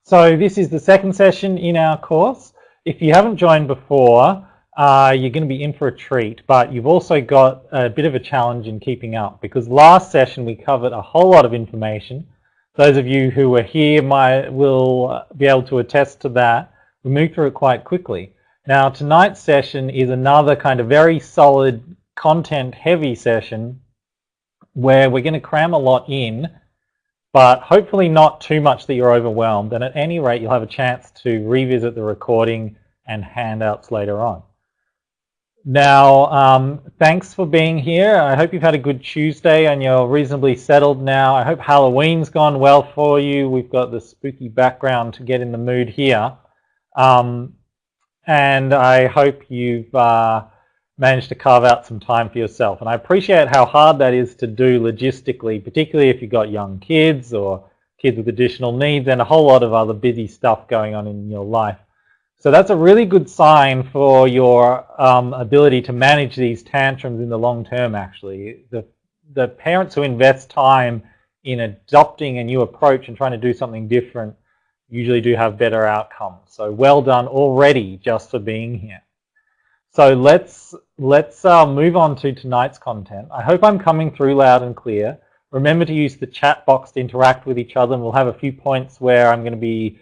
So this is the second session in our course. If you haven't joined before, you're going to be in for a treat, but you've also got a bit of a challenge in keeping up because last session we covered a whole lot of information. Those of you who were here will be able to attest to that. We moved through it quite quickly. Now tonight's session is another kind of very solid content heavy session where we're going to cram a lot in, but hopefully not too much that you're overwhelmed. And at any rate, you'll have a chance to revisit the recording and handouts later on. Now, thanks for being here. I hope you've had a good Tuesday and you're reasonably settled now. I hope Halloween's gone well for you. We've got the spooky background to get in the mood here. And I hope you've managed to carve out some time for yourself. And I appreciate how hard that is to do logistically, particularly if you've got young kids or kids with additional needs and a whole lot of other busy stuff going on in your life. So that's a really good sign for your ability to manage these tantrums in the long term, actually. The parents who invest time in adopting a new approach and trying to do something different usually do have better outcomes. So well done already just for being here. So let's move on to tonight's content. I hope I'm coming through loud and clear. Remember to use the chat box to interact with each other, and we'll have a few points where I'm going to be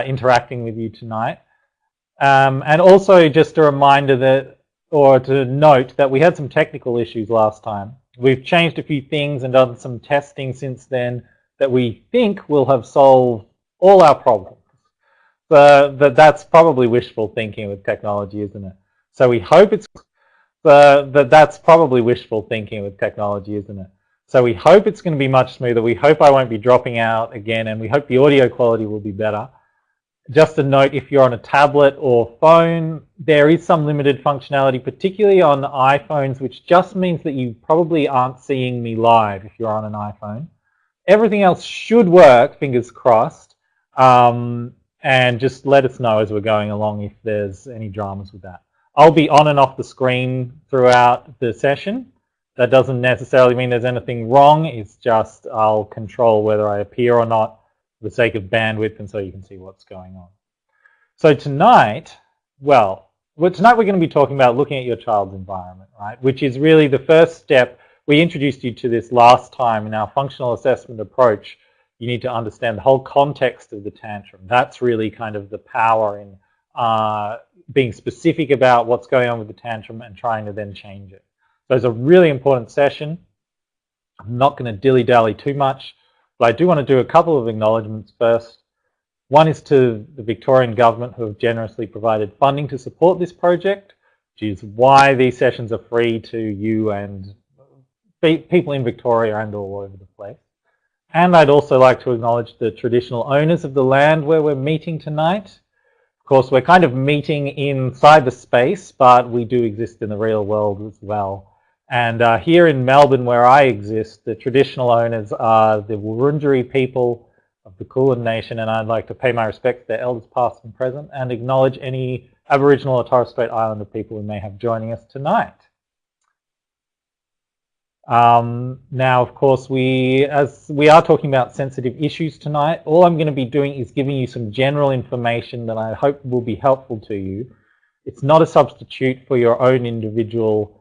interacting with you tonight. And also just a reminder that, or to note that we had some technical issues last time. We've changed a few things and done some testing since then that we think will have solved all our problems. But that's probably wishful thinking with technology, isn't it? So we hope it's, that's probably wishful thinking with technology, isn't it? So we hope it's going to be much smoother. We hope I won't be dropping out again, and we hope the audio quality will be better. Just a note, if you're on a tablet or phone, there is some limited functionality, particularly on iPhones, which just means that you probably aren't seeing me live if you're on an iPhone. Everything else should work, fingers crossed, and just let us know as we're going along if there's any dramas with that. I'll be on and off the screen throughout the session. That doesn't necessarily mean there's anything wrong. It's just I'll control whether I appear or not for the sake of bandwidth and so you can see what's going on. So tonight, tonight we're going to be talking about looking at your child's environment, right? Which is really the first step. We introduced you to this last time in our functional assessment approach. You need to understand the whole context of the tantrum. That's really kind of the power in being specific about what's going on with the tantrum and trying to then change it. So it's a really important session. I'm not going to dilly-dally too much, but I do want to do a couple of acknowledgements first. One is to the Victorian government who have generously provided funding to support this project, which is why these sessions are free to you and people in Victoria and all over the place. And I'd also like to acknowledge the traditional owners of the land where we're meeting tonight. Of course, we're kind of meeting in cyberspace, but we do exist in the real world as well. And here in Melbourne, where I exist, the traditional owners are the Wurundjeri people of the Kulin Nation, and I'd like to pay my respects to their elders past and present and acknowledge any Aboriginal or Torres Strait Islander people we may have joining us tonight. Now, of course, as we are talking about sensitive issues tonight, all I'm going to be doing is giving you some general information that I hope will be helpful to you. It's not a substitute for your own individual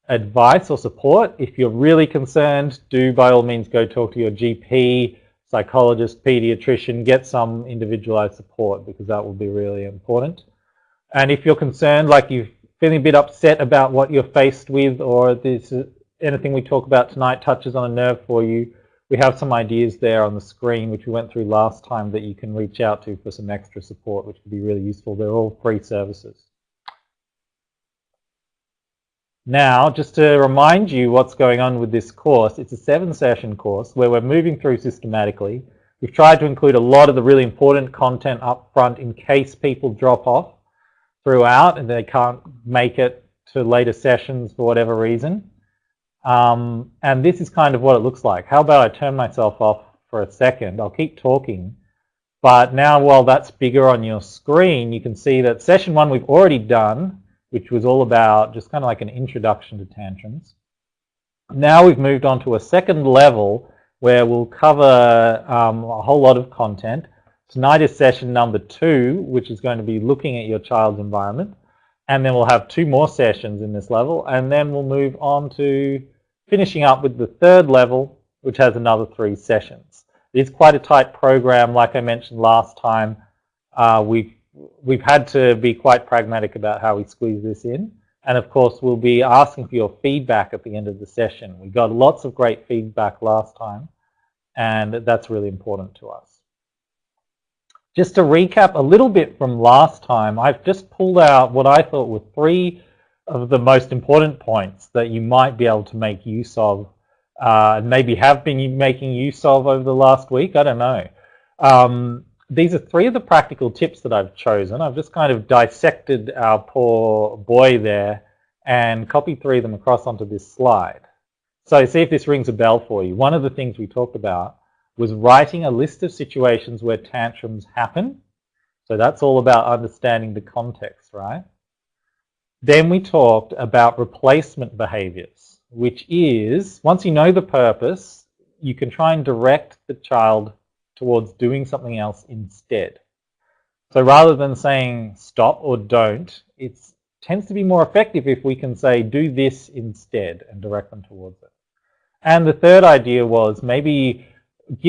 advice or support. If you're really concerned, do by all means go talk to your GP, psychologist, pediatrician, get some individualized support because that will be really important. And if you're concerned, like you're feeling a bit upset about what you're faced with, or anything we talk about tonight touches on a nerve for you, we have some ideas there on the screen which we went through last time that you can reach out to for some extra support, which would be really useful. They're all free services. Now, just to remind you what's going on with this course, it's a 7-session course where we're moving through systematically. We've tried to include a lot of the really important content up front in case people drop off throughout and they can't make it to later sessions for whatever reason. And this is kind of what it looks like. How about I turn myself off for a second? I'll keep talking. But now while that's bigger on your screen, you can see that session 1 we've already done, which was all about just kind of like an introduction to tantrums. Now we've moved on to a second level where we'll cover a whole lot of content. Tonight is session number 2, which is going to be looking at your child's environment. And then we'll have 2 more sessions in this level, and then we'll move on to finishing up with the 3rd level, which has another 3 sessions. It's quite a tight program. Like I mentioned last time, we've had to be quite pragmatic about how we squeeze this in. And of course, we'll be asking for your feedback at the end of the session. We got lots of great feedback last time, and that's really important to us. Just to recap a little bit from last time, I've just pulled out what I thought were 3 of the most important points that you might be able to make use of, maybe have been making use of over the last week, I don't know. These are 3 of the practical tips that I've chosen. I've just kind of dissected our poor boy there and copied 3 of them across onto this slide. So see if this rings a bell for you. One of the things we talked about was writing a list of situations where tantrums happen. So that's all about understanding the context, right? Then we talked about replacement behaviors, which is, once you know the purpose, you can try and direct the child towards doing something else instead. So rather than saying stop or don't, it tends to be more effective if we can say do this instead and direct them towards it. And the 3rd idea was maybe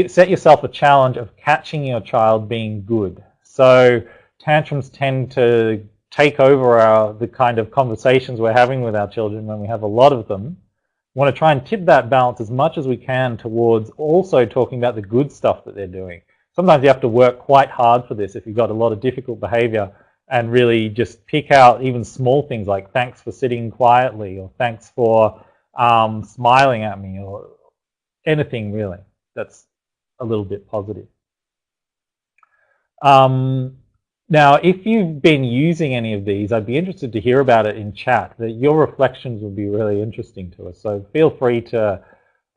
set yourself a challenge of catching your child being good. So tantrums tend to take over the kind of conversations we're having with our children when we have a lot of them. We want to try and tip that balance as much as we can towards also talking about the good stuff that they're doing. Sometimes you have to work quite hard for this if you've got a lot of difficult behavior, and really just pick out even small things like thanks for sitting quietly, or thanks for smiling at me, or anything really that's a little bit positive. Now, if you've been using any of these, I'd be interested to hear about it in chat. Your reflections would be really interesting to us. So feel free to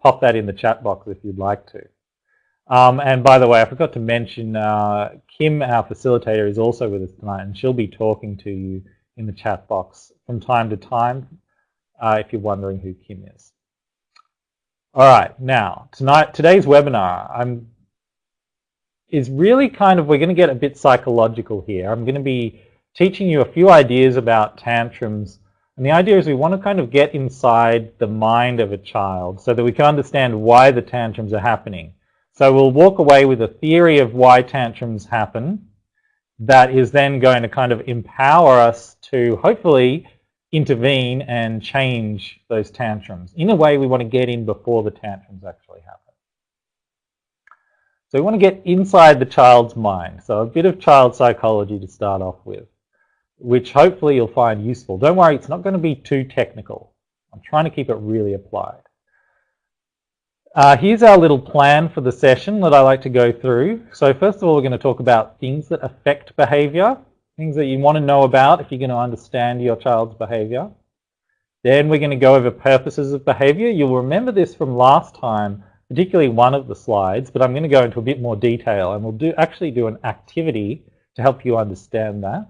pop that in the chat box if you'd like to. And by the way, I forgot to mention, Kim, our facilitator, is also with us tonight, and she'll be talking to you in the chat box from time to time, if you're wondering who Kim is. All right, now, today's webinar is really kind of, we're going to get a bit psychological here. I'm going to be teaching you a few ideas about tantrums. And the idea is we want to kind of get inside the mind of a child so that we can understand why the tantrums are happening. So we'll walk away with a theory of why tantrums happen that is then going to kind of empower us to hopefully intervene and change those tantrums. In a way, we want to get in before the tantrums actually happen. So we want to get inside the child's mind. So a bit of child psychology to start off with, which hopefully you'll find useful. Don't worry, it's not going to be too technical. I'm trying to keep it really applied. Here's our little plan for the session that I like to go through. So first of all, we're going to talk about things that affect behavior, things that you want to know about if you're going to understand your child's behavior. Then we're going to go over purposes of behavior. You'll remember this from last time, particularly one of the slides, but I'm going to go into a bit more detail, and we'll actually do an activity to help you understand that.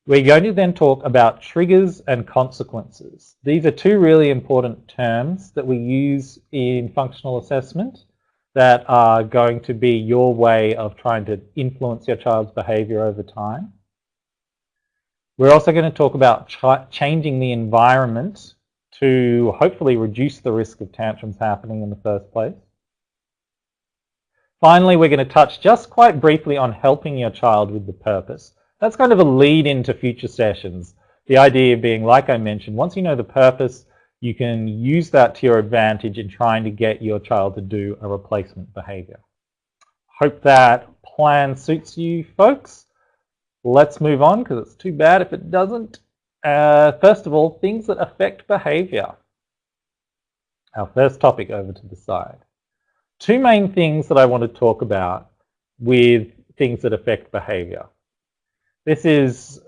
We're going to then talk about triggers and consequences. These are 2 really important terms that we use in functional assessment that are going to be your way of trying to influence your child's behavior over time. We're also going to talk about changing the environment to hopefully reduce the risk of tantrums happening in the first place. Finally, we're going to touch just quite briefly on helping your child with the purpose. That's kind of a lead into future sessions. The idea being, like I mentioned, once you know the purpose, you can use that to your advantage in trying to get your child to do a replacement behavior. Hope that plan suits you folks. Let's move on, because it's too bad if it doesn't. First of all, things that affect behavior. Our first topic over to the side. 2 main things that I want to talk about with things that affect behavior. This is,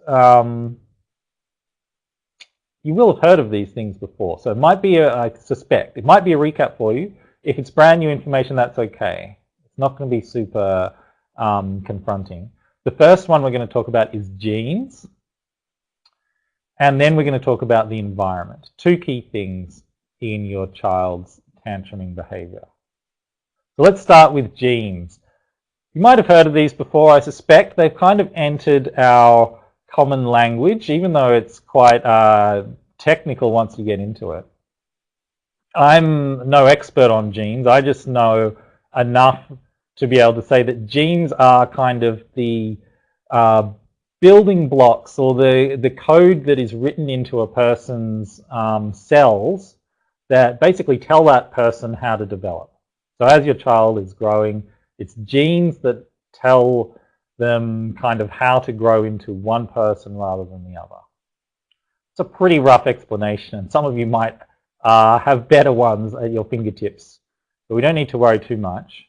you will have heard of these things before, so it might be, I suspect, it might be a recap for you. If it's brand new information, that's okay. It's not going to be super confronting. The first one we're going to talk about is genes. And then we're going to talk about the environment. 2 key things in your child's tantruming behavior. So let's start with genes. You might have heard of these before. I suspect they've kind of entered our common language, even though it's quite technical once you get into it. I'm no expert on genes. I just know enough to be able to say that genes are kind of the building blocks, or the code that is written into a person's cells that basically tell that person how to develop. So as your child is growing, it's genes that tell them kind of how to grow into one person rather than the other. It's a pretty rough explanation, and some of you might have better ones at your fingertips, but we don't need to worry too much.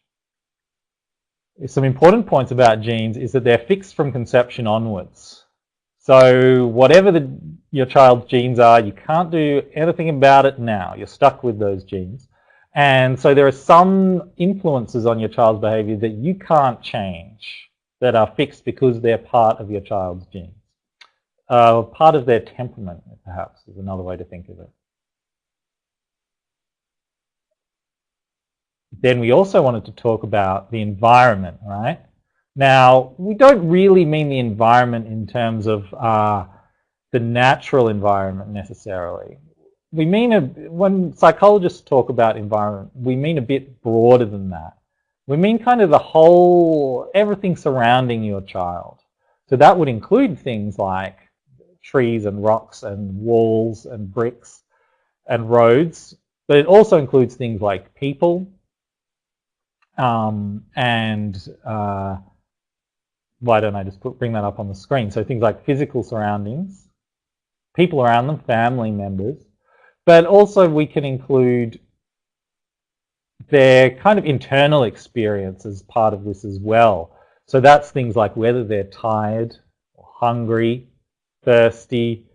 Some important points about genes is that they're fixed from conception onwards. So whatever your child's genes are, you can't do anything about it now. You're stuck with those genes. And so there are some influences on your child's behavior that you can't change, that are fixed because they're part of your child's genes. Part of their temperament, perhaps, is another way to think of it. Then we also wanted to talk about the environment, right? Now, we don't really mean the environment in terms of the natural environment necessarily. We mean, when psychologists talk about environment, we mean a bit broader than that. We mean kind of the whole, everything surrounding your child. So that would include things like trees and rocks and walls and bricks and roads, but it also includes things like people, why don't I just bring that up on the screen? So things like physical surroundings, people around them, family members, but also we can include their kind of internal experience as part of this as well. So that's things like whether they're tired, or hungry, thirsty,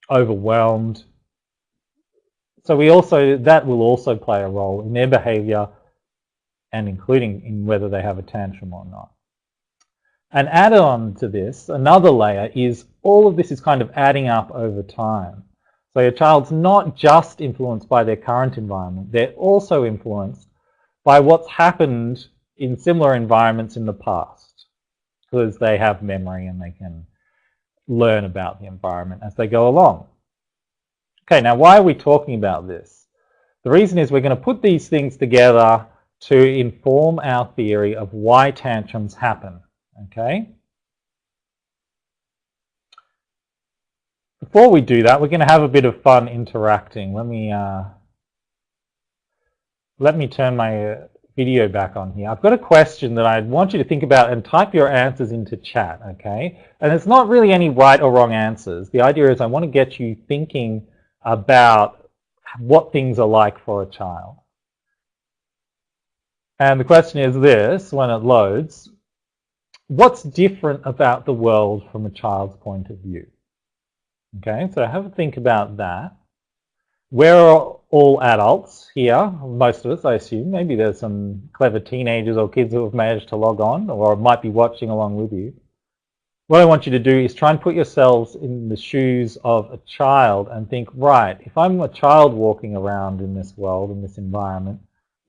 overwhelmed. So that will also play a role in their behavior, and including in whether they have a tantrum or not. An add-on to this, another layer, is all of this is kind of adding up over time. So your child's not just influenced by their current environment, they're also influenced by what's happened in similar environments in the past, because they have memory and they can learn about the environment as they go along. Okay, now why are we talking about this? The reason is we're going to put these things together to inform our theory of why tantrums happen. Okay? Before we do that, we're going to have a bit of fun interacting. Let me turn my video back on here. I've got a question that I want you to think about and type your answers into chat, okay? And it's not really any right or wrong answers. The idea is I want to get you thinking about what things are like for a child. And the question is this, when it loads: what's different about the world from a child's point of view? Okay, so have a think about that. We're all adults here, most of us, I assume. Maybe there's some clever teenagers or kids who have managed to log on or might be watching along with you. What I want you to do is try and put yourselves in the shoes of a child and think, right, if I'm a child walking around in this world, in this environment,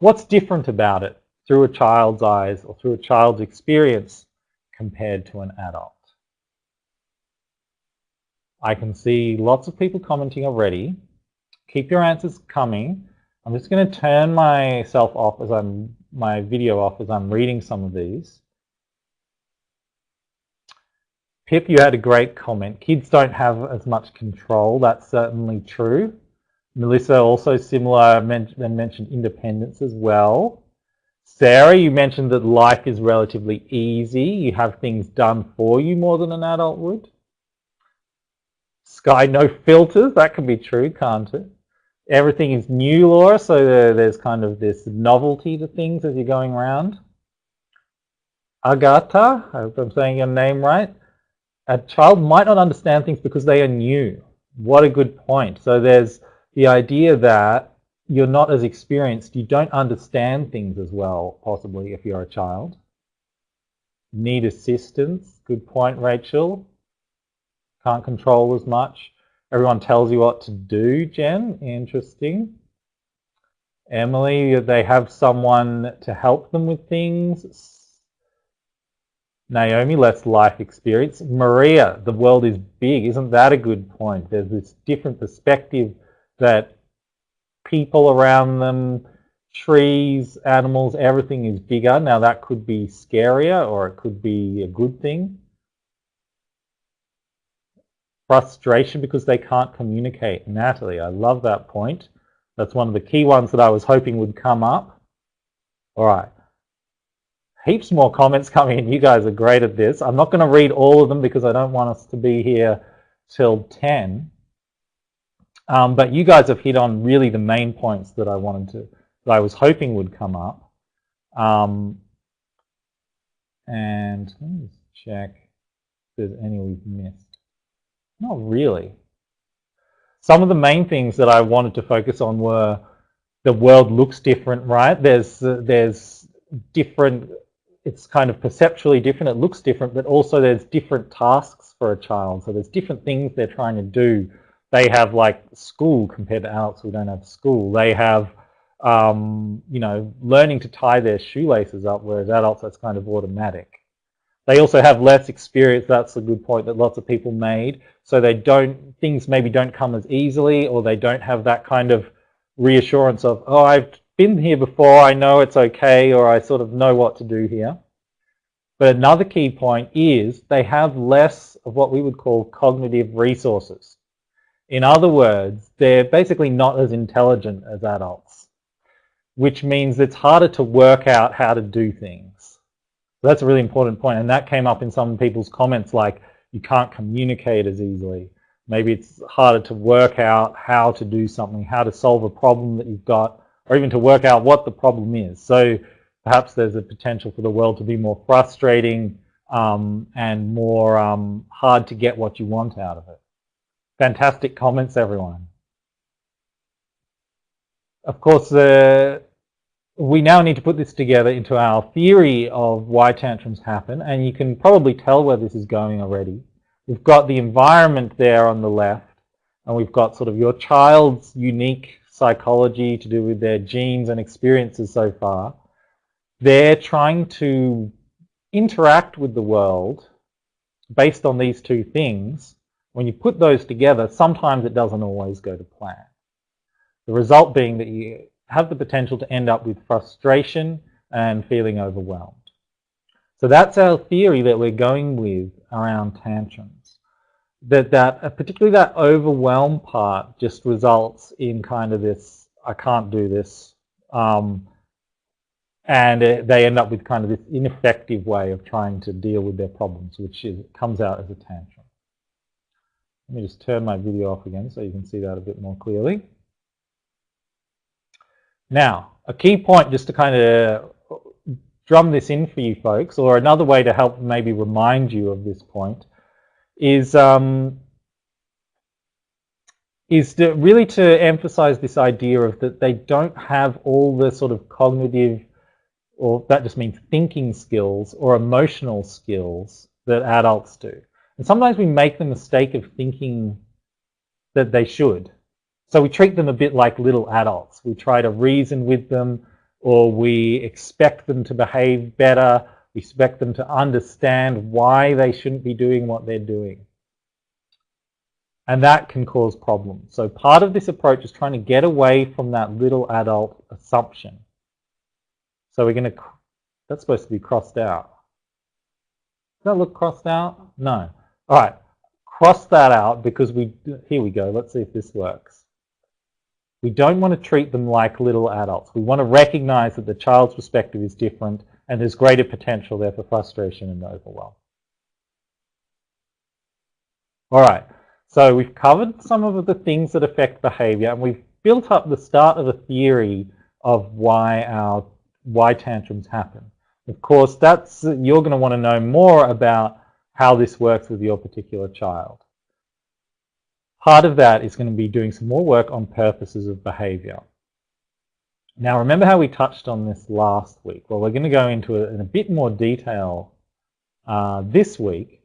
what's different about it through a child's eyes or through a child's experience compared to an adult? I can see lots of people commenting already. Keep your answers coming. I'm just going to turn myself off my video off as I'm reading some of these. Pip, you had a great comment. Kids don't have as much control. That's certainly true. Melissa, also similar, mentioned independence as well. Sarah, you mentioned that life is relatively easy. You have things done for you more than an adult would. Sky, no filters. That can be true, can't it? Everything is new, Laura, so there's kind of this novelty to things as you're going around. Agata, I hope I'm saying your name right. A child might not understand things because they are new. What a good point. So there's the idea that you're not as experienced, you don't understand things as well, possibly, if you're a child. Need assistance. Good point, Rachel. Can't control as much. Everyone tells you what to do, Jen. Interesting. Emily, they have someone to help them with things. Naomi, less life experience. Maria, the world is big. Isn't that a good point? There's this different perspective that people around them, trees, animals, everything is bigger. Now that could be scarier or it could be a good thing. Frustration because they can't communicate. Natalie, I love that point. That's one of the key ones that I was hoping would come up. All right. Heaps more comments coming in. You guys are great at this. I'm not going to read all of them because I don't want us to be here till 10. But you guys have hit on really the main points that I was hoping would come up. And let me just check if there's any we've missed. Not really. Some of the main things that I wanted to focus on were the world looks different, right? There's different, it's kind of perceptually different, it looks different, but also there's different tasks for a child. So there's different things they're trying to do. They have like school compared to adults who don't have school. They have, learning to tie their shoelaces up, whereas adults, that's kind of automatic. They also have less experience. That's a good point that lots of people made. So things maybe don't come as easily, or they don't have that kind of reassurance of, oh, I've been here before, I know it's okay, or I sort of know what to do here. But another key point is they have less of what we would call cognitive resources. In other words, they're basically not as intelligent as adults, which means it's harder to work out how to do things. So that's a really important point, and that came up in some people's comments, like you can't communicate as easily. Maybe it's harder to work out how to do something, how to solve a problem that you've got, or even to work out what the problem is. So perhaps there's a potential for the world to be more frustrating and more hard to get what you want out of it. Fantastic comments, everyone. Of course, we now need to put this together into our theory of why tantrums happen, and you can probably tell where this is going already. We've got the environment there on the left, and we've got sort of your child's unique psychology to do with their genes and experiences so far. They're trying to interact with the world based on these two things. When you put those together, sometimes it doesn't always go to plan. The result being that you have the potential to end up with frustration and feeling overwhelmed. So that's our theory that we're going with around tantrums. Particularly that overwhelm part just results in kind of this, I can't do this, and they end up with kind of this ineffective way of trying to deal with their problems, which comes out as a tantrum. Let me just turn my video off again so you can see that a bit more clearly. Now, a key point just to kind of drum this in for you folks, or another way to help maybe remind you of this point, is really to emphasize this idea of that they don't have all the sort of cognitive, or that just means thinking skills or emotional skills that adults do. And sometimes we make the mistake of thinking that they should. So we treat them a bit like little adults. We try to reason with them, or we expect them to behave better. We expect them to understand why they shouldn't be doing what they're doing. And that can cause problems. So part of this approach is trying to get away from that little adult assumption. So we're going to, that's supposed to be crossed out. Does that look crossed out? No. All right, cross that out because here we go. Let's see if this works. We don't want to treat them like little adults. We want to recognize that the child's perspective is different and there's greater potential there for frustration and overwhelm. All right, so we've covered some of the things that affect behavior, and we've built up the start of a theory of why tantrums happen. Of course, you're going to want to know more about how this works with your particular child. Part of that is going to be doing some more work on purposes of behavior. Now, remember how we touched on this last week? Well, we're going to go into it in a bit more detail this week.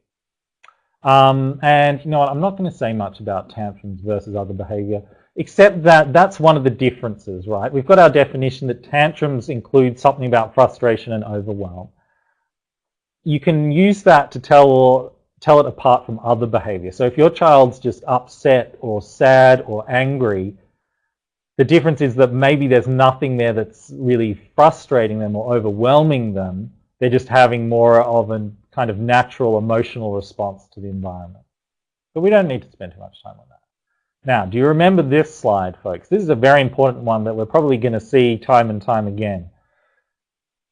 And you know what, I'm not going to say much about tantrums versus other behavior. except that that's one of the differences, right? We've got our definition that tantrums include something about frustration and overwhelm. You can use that to tell it apart from other behavior. So if your child's just upset or sad or angry, the difference is that maybe there's nothing there that's really frustrating them or overwhelming them. They're just having more of a kind of natural emotional response to the environment. But we don't need to spend too much time on that. Now, do you remember this slide, folks? This is a very important one that we're probably going to see time and time again.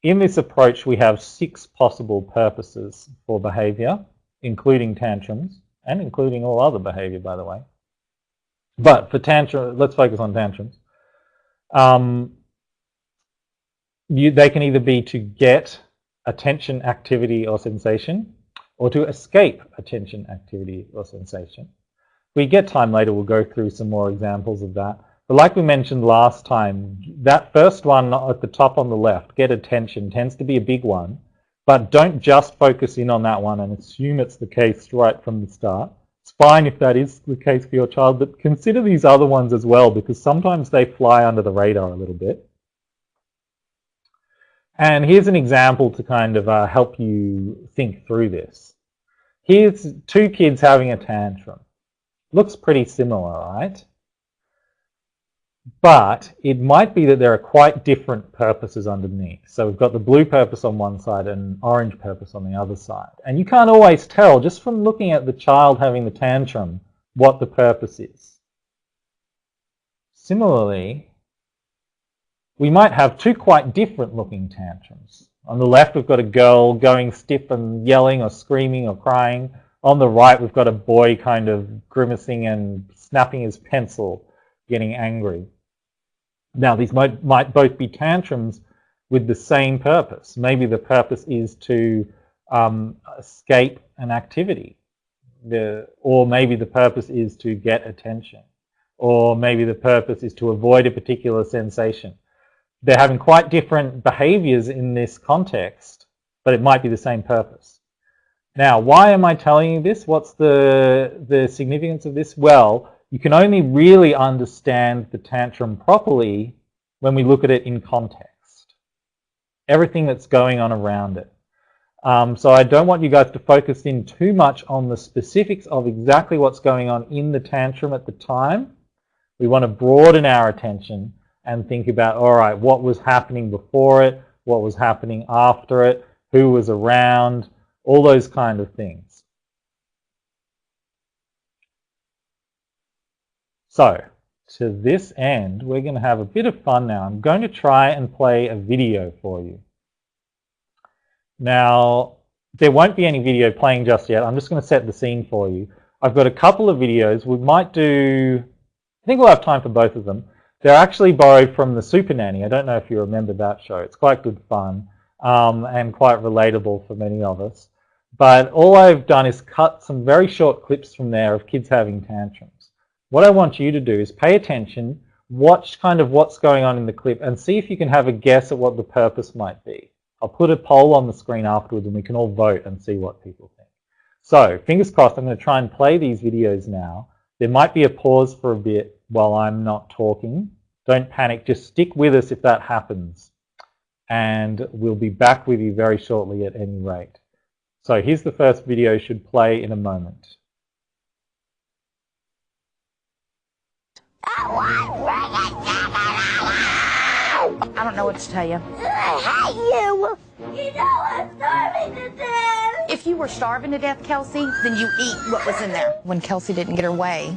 In this approach, we have 6 possible purposes for behavior, including tantrums, and including all other behavior, by the way. But for tantrum, let's focus on tantrums. They can either be to get attention, activity, or sensation, or to escape attention, activity, or sensation. If we get time later, we'll go through some more examples of that. But like we mentioned last time, that first one at the top on the left, get attention, tends to be a big one. But don't just focus in on that one and assume it's the case right from the start. It's fine if that is the case for your child, but consider these other ones as well, because sometimes they fly under the radar a little bit. And here's an example to kind of help you think through this. Here's 2 kids having a tantrum. Looks pretty similar, right? But it might be that there are quite different purposes underneath. So we've got the blue purpose on one side and orange purpose on the other side. And you can't always tell, just from looking at the child having the tantrum, what the purpose is. Similarly, we might have 2 quite different looking tantrums. On the left, we've got a girl going stiff and yelling or screaming or crying. On the right, we've got a boy kind of grimacing and snapping his pencil, getting angry. Now, these might both be tantrums with the same purpose. Maybe the purpose is to escape an activity, or maybe the purpose is to get attention, or maybe the purpose is to avoid a particular sensation. They're having quite different behaviors in this context, but it might be the same purpose. Now, why am I telling you this? What's the significance of this? Well, you can only really understand the tantrum properly when we look at it in context. Everything that's going on around it. So I don't want you guys to focus in too much on the specifics of exactly what's going on in the tantrum at the time. We want to broaden our attention and think about, all right, what was happening before it, what was happening after it, who was around, all those kind of things. So, to this end, we're going to have a bit of fun now. I'm going to try and play a video for you. Now, there won't be any video playing just yet. I'm just going to set the scene for you. I've got a couple of videos. We might do, I think we'll have time for both of them. They're actually borrowed from the Super Nanny. I don't know if you remember that show. It's quite good fun and quite relatable for many of us. But all I've done is cut some very short clips from there of kids having tantrums. What I want you to do is pay attention, watch kind of what's going on in the clip, and see if you can have a guess at what the purpose might be. I'll put a poll on the screen afterwards and we can all vote and see what people think. So, fingers crossed, I'm going to try and play these videos now. There might be a pause for a bit while I'm not talking. Don't panic, just stick with us if that happens. And we'll be back with you very shortly at any rate. So here's the first video, should play in a moment. I don't know what to tell you. I hate you! You know I'm starving to death! If you were starving to death, Kelsey, then you eat what was in there. When Kelsey didn't get her way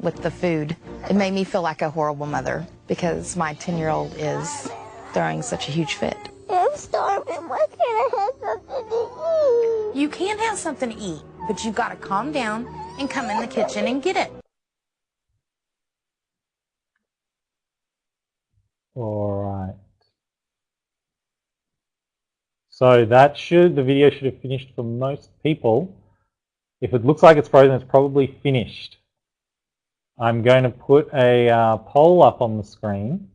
with the food, it made me feel like a horrible mother because my 10-year-old is throwing such a huge fit. I'm starving. Why can't I have something to eat? You can have something to eat, but you've got to calm down and come in the kitchen and get it. All right. So the video should have finished for most people. If it looks like it's frozen, it's probably finished. I'm going to put a poll up on the screen.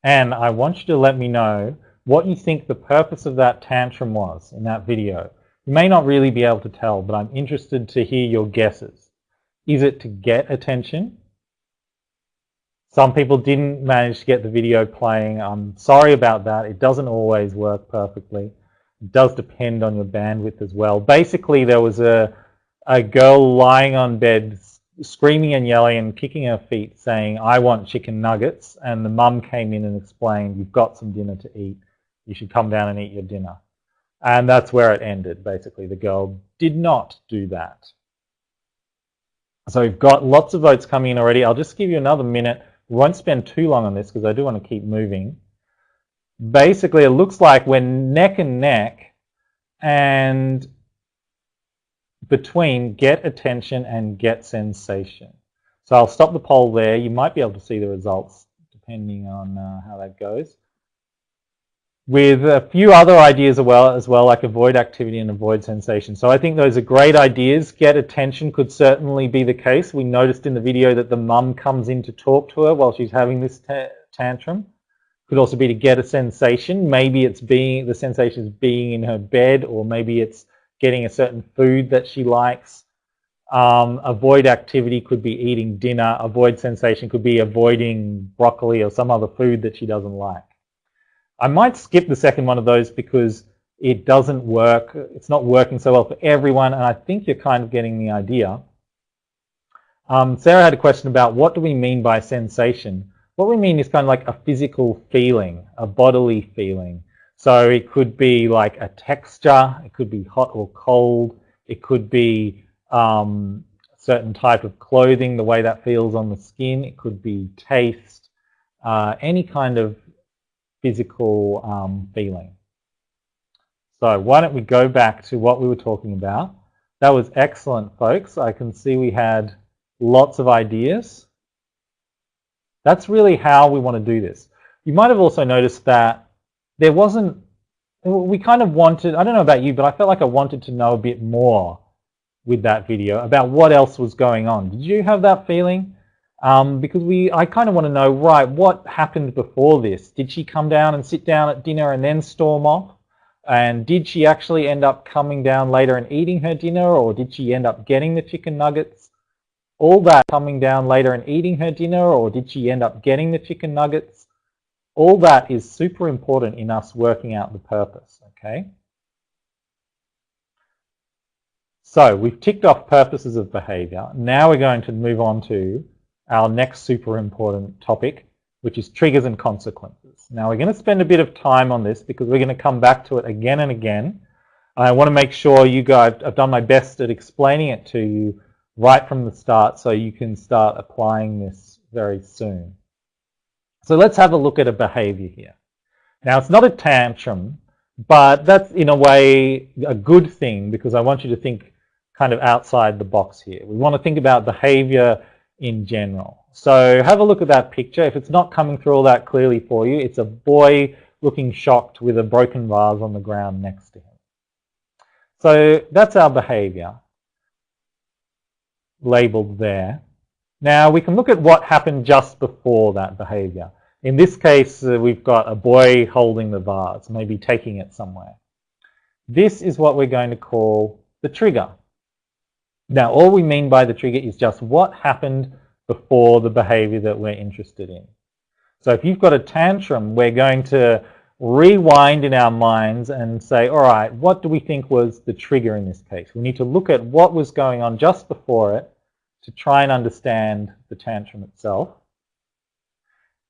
And I want you to let me know what you think the purpose of that tantrum was in that video. You may not really be able to tell, but I'm interested to hear your guesses. Is it to get attention? Some people didn't manage to get the video playing. I'm sorry about that. It doesn't always work perfectly. It does depend on your bandwidth as well. Basically, there was a girl lying on bed screaming and yelling and kicking her feet saying, "I want chicken nuggets," and the mum came in and explained, "You've got some dinner to eat. You should come down and eat your dinner." And that's where it ended, basically. The girl did not do that. So we've got lots of votes coming in already. I'll just give you another minute. We won't spend too long on this because I do want to keep moving. Basically, it looks like we're neck and neck, and between get attention and get sensation. So I'll stop the poll there. You might be able to see the results depending on how that goes. With a few other ideas as well, like avoid activity and avoid sensation. So I think those are great ideas. Get attention could certainly be the case. We noticed in the video that the mum comes in to talk to her while she's having this tantrum. Could also be to get a sensation. Maybe it's the sensation is being in her bed, or maybe it's getting a certain food that she likes. Avoid activity could be eating dinner. Avoid sensation could be avoiding broccoli or some other food that she doesn't like. I might skip the second one of those because it doesn't work. It's not working so well for everyone, and I think you're kind of getting the idea. Sarah had a question about what do we mean by sensation. What we mean is kind of like a physical feeling, a bodily feeling. So it could be like a texture, it could be hot or cold, it could be certain type of clothing, the way that feels on the skin, it could be taste, any kind of physical feeling. So why don't we go back to what we were talking about. That was excellent, folks. I can see we had lots of ideas. That's really how we want to do this. You might have also noticed that there wasn't, we kind of wanted, I don't know about you, but I felt like I wanted to know a bit more with that video about what else was going on. Did you have that feeling? Because I kind of want to know, right, what happened before this? Did she come down and sit down at dinner and then storm off? And did she actually end up coming down later and eating her dinner, or did she end up getting the chicken nuggets? All that coming down later and eating her dinner, or did she end up getting the chicken nuggets? All that is super important in us working out the purpose, okay? So we've ticked off purposes of behavior. Now we're going to move on to our next super important topic, which is triggers and consequences. Now we're going to spend a bit of time on this because we're going to come back to it again and again. I want to make sure you guys, I've done my best at explaining it to you right from the start so you can start applying this very soon. So let's have a look at a behavior here. Now it's not a tantrum, but that's in a way a good thing because I want you to think kind of outside the box here. We want to think about behavior in general. So have a look at that picture. If it's not coming through all that clearly for you, it's a boy looking shocked with a broken vase on the ground next to him. So that's our behavior labeled there. Now we can look at what happened just before that behavior. In this case, we've got a boy holding the vase, maybe taking it somewhere. This is what we're going to call the trigger. Now, all we mean by the trigger is just what happened before the behavior that we're interested in. So if you've got a tantrum, we're going to rewind in our minds and say, all right, what do we think was the trigger in this case? We need to look at what was going on just before it to try and understand the tantrum itself.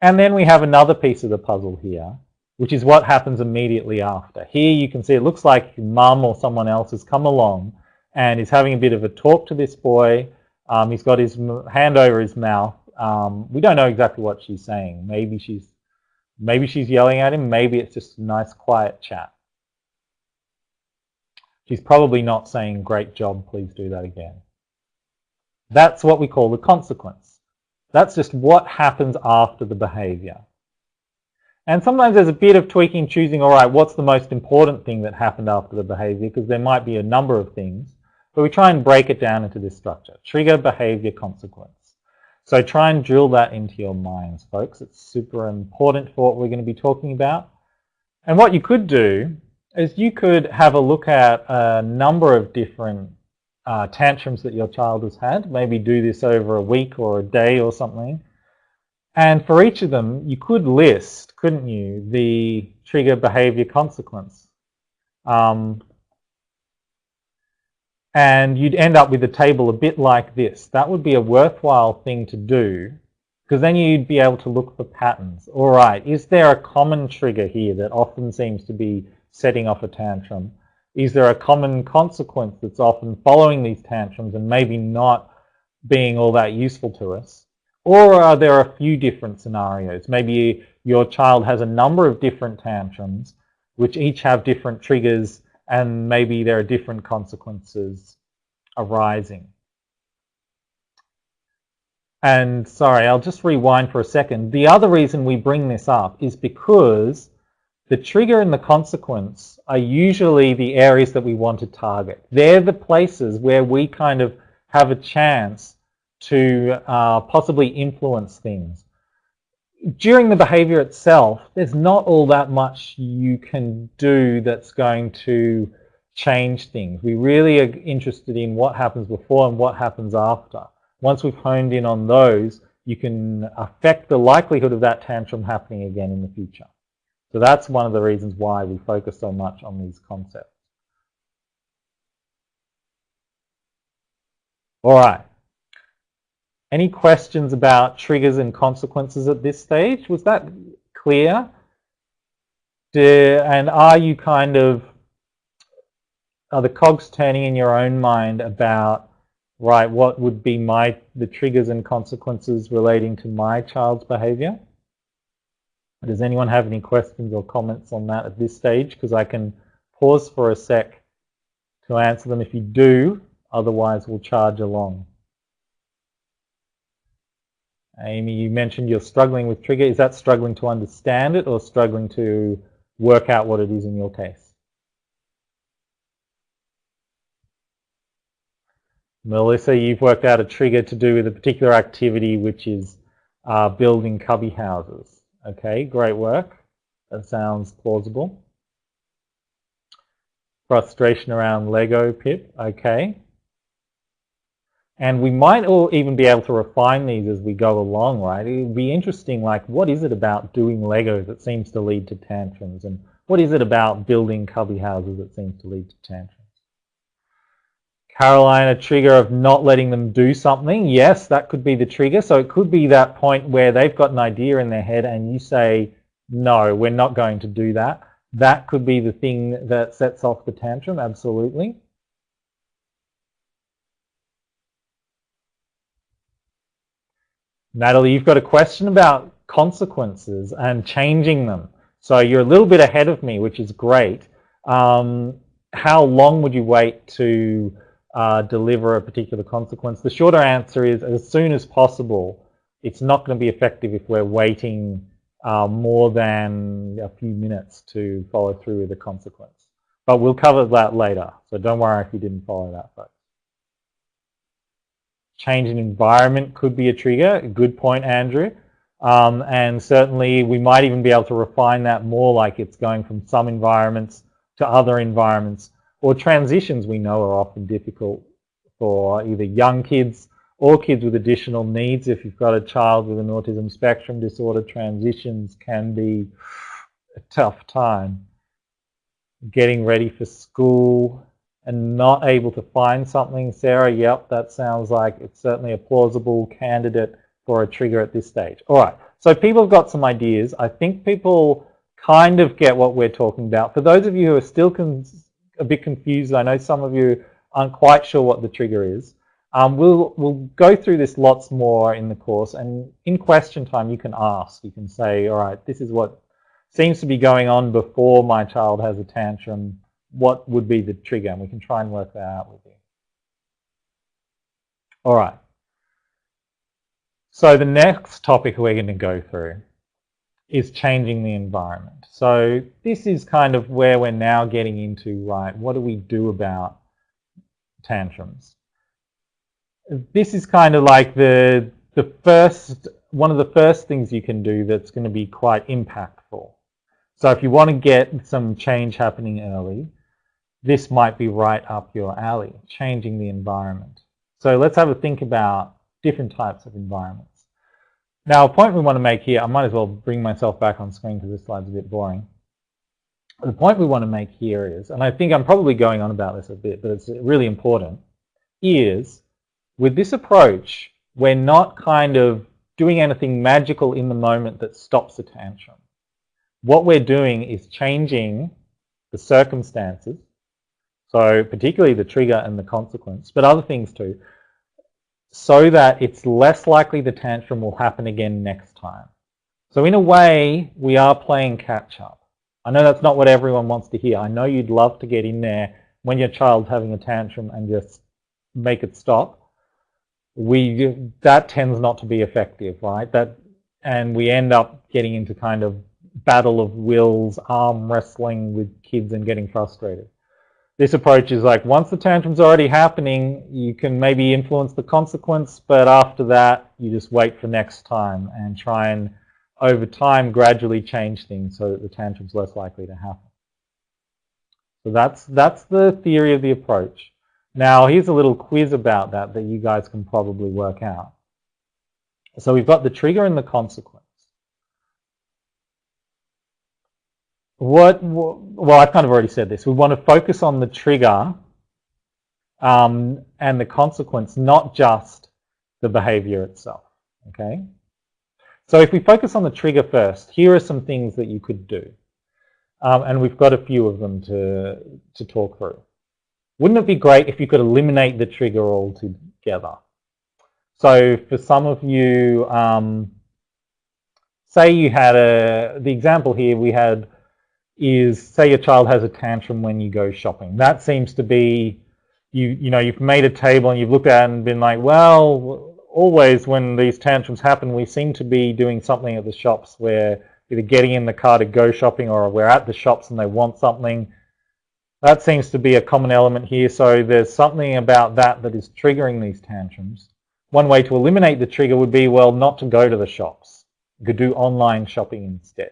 And then we have another piece of the puzzle here, which is what happens immediately after. Here you can see it looks like mum or someone else has come along and is having a bit of a talk to this boy. He's got his hand over his mouth. We don't know exactly what she's saying. Maybe she's yelling at him. Maybe it's just a nice quiet chat. She's probably not saying, "Great job, please do that again." That's what we call the consequence. That's just what happens after the behavior. And sometimes there's a bit of tweaking, choosing, all right, what's the most important thing that happened after the behavior? Because there might be a number of things. But we try and break it down into this structure. Trigger, behavior, consequence. So try and drill that into your minds, folks. It's super important for what we're going to be talking about. And what you could do is you could have a look at a number of different tantrums that your child has had. Maybe do this over a week or a day or something. And for each of them, you could list, couldn't you, the trigger, behavior, consequence. And you'd end up with a table a bit like this. That would be a worthwhile thing to do, because then you'd be able to look for patterns. All right, is there a common trigger here that often seems to be setting off a tantrum? Is there a common consequence that's often following these tantrums and maybe not being all that useful to us? Or are there a few different scenarios? Maybe your child has a number of different tantrums which each have different triggers, and maybe there are different consequences arising. And sorry, I'll just rewind for a second. The other reason we bring this up is because the trigger and the consequence are usually the areas that we want to target. They're the places where we kind of have a chance to possibly influence things. During the behavior itself, there's not all that much you can do that's going to change things. We really are interested in what happens before and what happens after. Once we've honed in on those, you can affect the likelihood of that tantrum happening again in the future. So that's one of the reasons why we focus so much on these concepts. All right. Any questions about triggers and consequences at this stage? Was that clear? And are you kind of, are the cogs turning in your own mind about, right, what would be the triggers and consequences relating to my child's behavior? Does anyone have any questions or comments on that at this stage? Because I can pause for a sec to answer them if you do, otherwise we'll charge along. Amy, you mentioned you're struggling with trigger. Is that struggling to understand it or struggling to work out what it is in your case? Melissa, you've worked out a trigger to do with a particular activity, which is building cubby houses. Okay, great work. That sounds plausible. Frustration around Lego, Pip. Okay. And we might all even be able to refine these as we go along, right? It would be interesting, like, what is it about doing Lego that seems to lead to tantrums? And what is it about building cubby houses that seems to lead to tantrums? Caroline, a trigger of not letting them do something. Yes, that could be the trigger. So it could be that point where they've got an idea in their head and you say, no, we're not going to do that. That could be the thing that sets off the tantrum, absolutely. Natalie, you've got a question about consequences and changing them. So you're a little bit ahead of me, which is great. How long would you wait to deliver a particular consequence? The shorter answer is as soon as possible. It's not going to be effective if we're waiting more than a few minutes to follow through with the consequence. But we'll cover that later, so don't worry if you didn't follow that, folks. Change in environment could be a trigger. Good point, Andrew. And certainly we might even be able to refine that more, like it's going from some environments to other environments. Or transitions we know are often difficult for either young kids or kids with additional needs. If you've got a child with an autism spectrum disorder, transitions can be a tough time. Getting ready for school and not able to find something, Sarah, yep, that sounds like it's certainly a plausible candidate for a trigger at this stage. All right, so people have got some ideas. I think people kind of get what we're talking about. For those of you who are still a bit confused, I know some of you aren't quite sure what the trigger is. We'll go through this lots more in the course, and in question time you can ask. You can say, all right, this is what seems to be going on before my child has a tantrum. What would be the trigger? And we can try and work that out with you. All right. So the next topic we're going to go through is changing the environment. So this is kind of where we're now getting into, right, what do we do about tantrums? This is kind of like one of the first things you can do that's going to be quite impactful. So if you want to get some change happening early, this might be right up your alley, changing the environment. So let's have a think about different types of environments. Now, a point we want to make here, I might as well bring myself back on screen because this slide's a bit boring. The point we want to make here is, and I think I'm probably going on about this a bit, but it's really important, is with this approach, we're not kind of doing anything magical in the moment that stops the tantrum. What we're doing is changing the circumstances, so particularly the trigger and the consequence, but other things too, so that it's less likely the tantrum will happen again next time. So in a way, we are playing catch up. I know that's not what everyone wants to hear. I know you'd love to get in there when your child's having a tantrum and just make it stop. That tends not to be effective, right? And we end up getting into kind of battle of wills, arm wrestling with kids and getting frustrated. This approach is like, once the tantrum's already happening, you can maybe influence the consequence, but after that, you just wait for next time and try and, over time, gradually change things so that the tantrum's less likely to happen. So that's the theory of the approach. Now, here's a little quiz about that you guys can probably work out. So we've got the trigger and the consequence. Well, I've kind of already said this. We want to focus on the trigger and the consequence, not just the behavior itself, okay? So if we focus on the trigger first, here are some things that you could do. And we've got a few of them to talk through. Wouldn't it be great if you could eliminate the trigger altogether? So for some of you, say you had the example here we had is, say your child has a tantrum when you go shopping. That seems to be, you've made a table and you've looked at it and been like, well, always when these tantrums happen, we seem to be doing something at the shops where either getting in the car to go shopping or we're at the shops and they want something. That seems to be a common element here. So there's something about that is triggering these tantrums. One way to eliminate the trigger would be, well, not to go to the shops. You could do online shopping instead.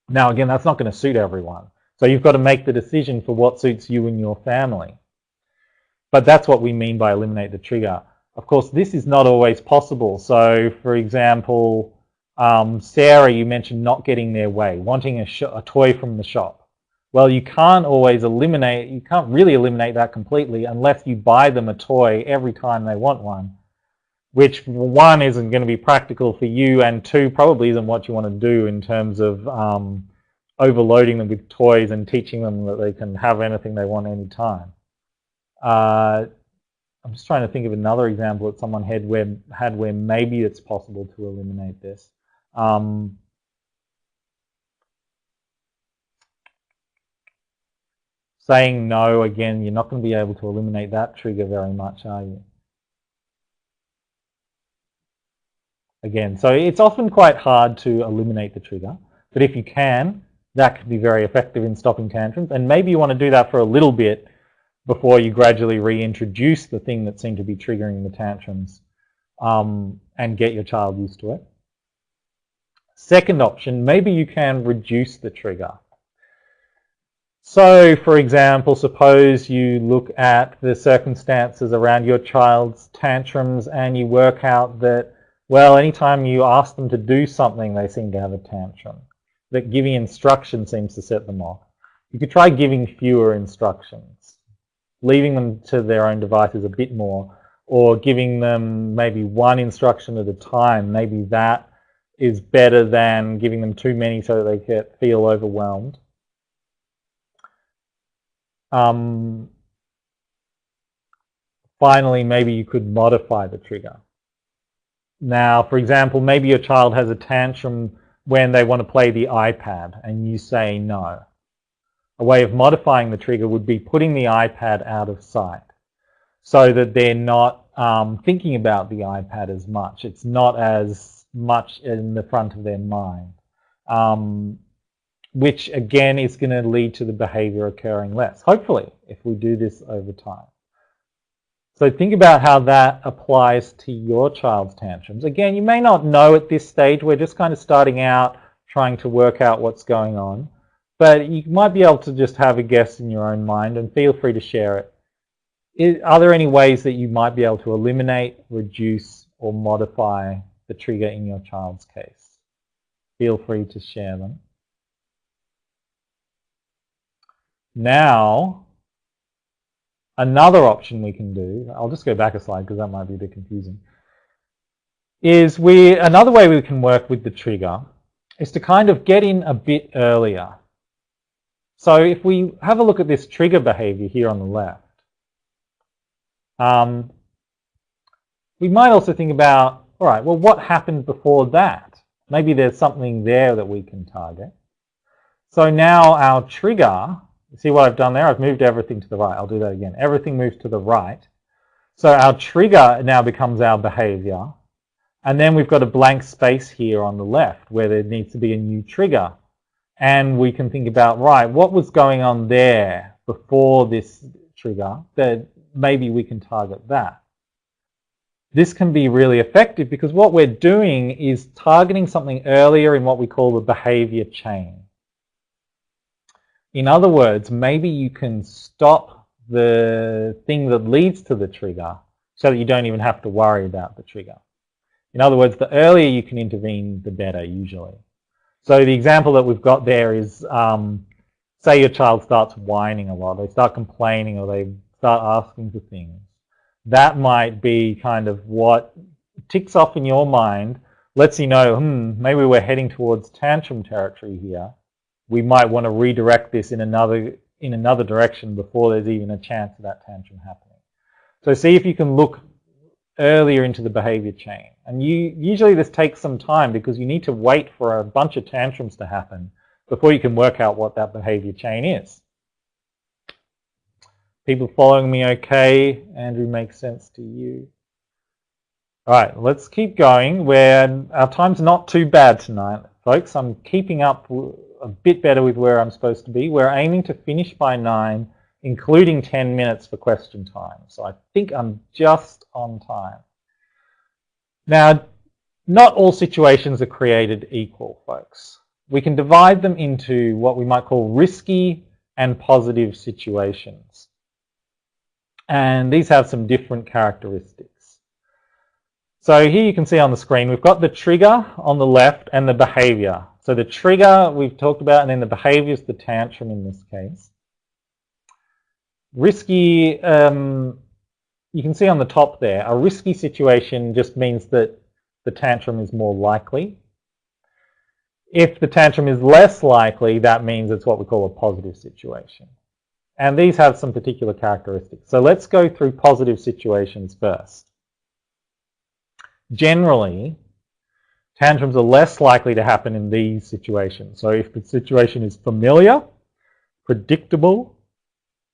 Now, again, that's not going to suit everyone. So you've got to make the decision for what suits you and your family. But that's what we mean by eliminate the trigger. Of course, this is not always possible. So, for example, Sarah, you mentioned not getting their way, wanting a toy from the shop. Well, you can't really eliminate that completely unless you buy them a toy every time they want one, which one isn't going to be practical for you, and two probably isn't what you want to do in terms of overloading them with toys and teaching them that they can have anything they want anytime. I'm just trying to think of another example that someone had where maybe it's possible to eliminate this. Saying no, again, you're not going to be able to eliminate that trigger very much, are you? Again, so it's often quite hard to eliminate the trigger, but if you can, that can be very effective in stopping tantrums. And maybe you want to do that for a little bit before you gradually reintroduce the thing that seemed to be triggering the tantrums and get your child used to it. Second option, maybe you can reduce the trigger. So, for example, suppose you look at the circumstances around your child's tantrums and you work out that, well, anytime you ask them to do something, they seem to have a tantrum. That giving instruction seems to set them off. You could try giving fewer instructions, leaving them to their own devices a bit more, or giving them maybe one instruction at a time. Maybe that is better than giving them too many so that they feel overwhelmed. Finally, maybe you could modify the trigger. Now, for example, maybe your child has a tantrum when they want to play the iPad and you say no. A way of modifying the trigger would be putting the iPad out of sight so that they're not thinking about the iPad as much. It's not as much in the front of their mind, which again is going to lead to the behavior occurring less, hopefully, if we do this over time. So think about how that applies to your child's tantrums. Again, you may not know at this stage. We're just kind of starting out trying to work out what's going on. But you might be able to just have a guess in your own mind and feel free to share it. Are there any ways that you might be able to eliminate, reduce, or modify the trigger in your child's case? Feel free to share them. Now, another option we can do, I'll just go back a slide because that might be a bit confusing, is another way we can work with the trigger is to kind of get in a bit earlier. So if we have a look at this trigger behavior here on the left, we might also think about, all right, well, what happened before that? Maybe there's something there that we can target. So now our trigger, see what I've done there? I've moved everything to the right. I'll do that again. Everything moves to the right. So our trigger now becomes our behavior. And then we've got a blank space here on the left where there needs to be a new trigger. And we can think about, right, what was going on there before this trigger that maybe we can target that. This can be really effective because what we're doing is targeting something earlier in what we call the behavior chain. In other words, maybe you can stop the thing that leads to the trigger so that you don't even have to worry about the trigger. In other words, the earlier you can intervene, the better usually. So the example that we've got there is, say your child starts whining a lot, they start complaining or they start asking for things. That might be kind of what ticks off in your mind, lets you know, maybe we're heading towards tantrum territory here. We might want to redirect this in another direction before there's even a chance of that tantrum happening. So see if you can look earlier into the behavior chain. And usually this takes some time because you need to wait for a bunch of tantrums to happen before you can work out what that behavior chain is. People following me okay? Andrew, makes sense to you? All right, let's keep going. Our time's not too bad tonight, folks. I'm keeping up a bit better with where I'm supposed to be. We're aiming to finish by 9, including 10 minutes for question time. So I think I'm just on time. Now, not all situations are created equal, folks. We can divide them into what we might call risky and positive situations. And these have some different characteristics. So here you can see on the screen, we've got the trigger on the left and the behavior. So the trigger we've talked about, and then the behavior is the tantrum in this case. Risky, you can see on the top there, a risky situation just means that the tantrum is more likely. If the tantrum is less likely, that means it's what we call a positive situation. And these have some particular characteristics. So let's go through positive situations first. Generally, tantrums are less likely to happen in these situations. So if the situation is familiar, predictable,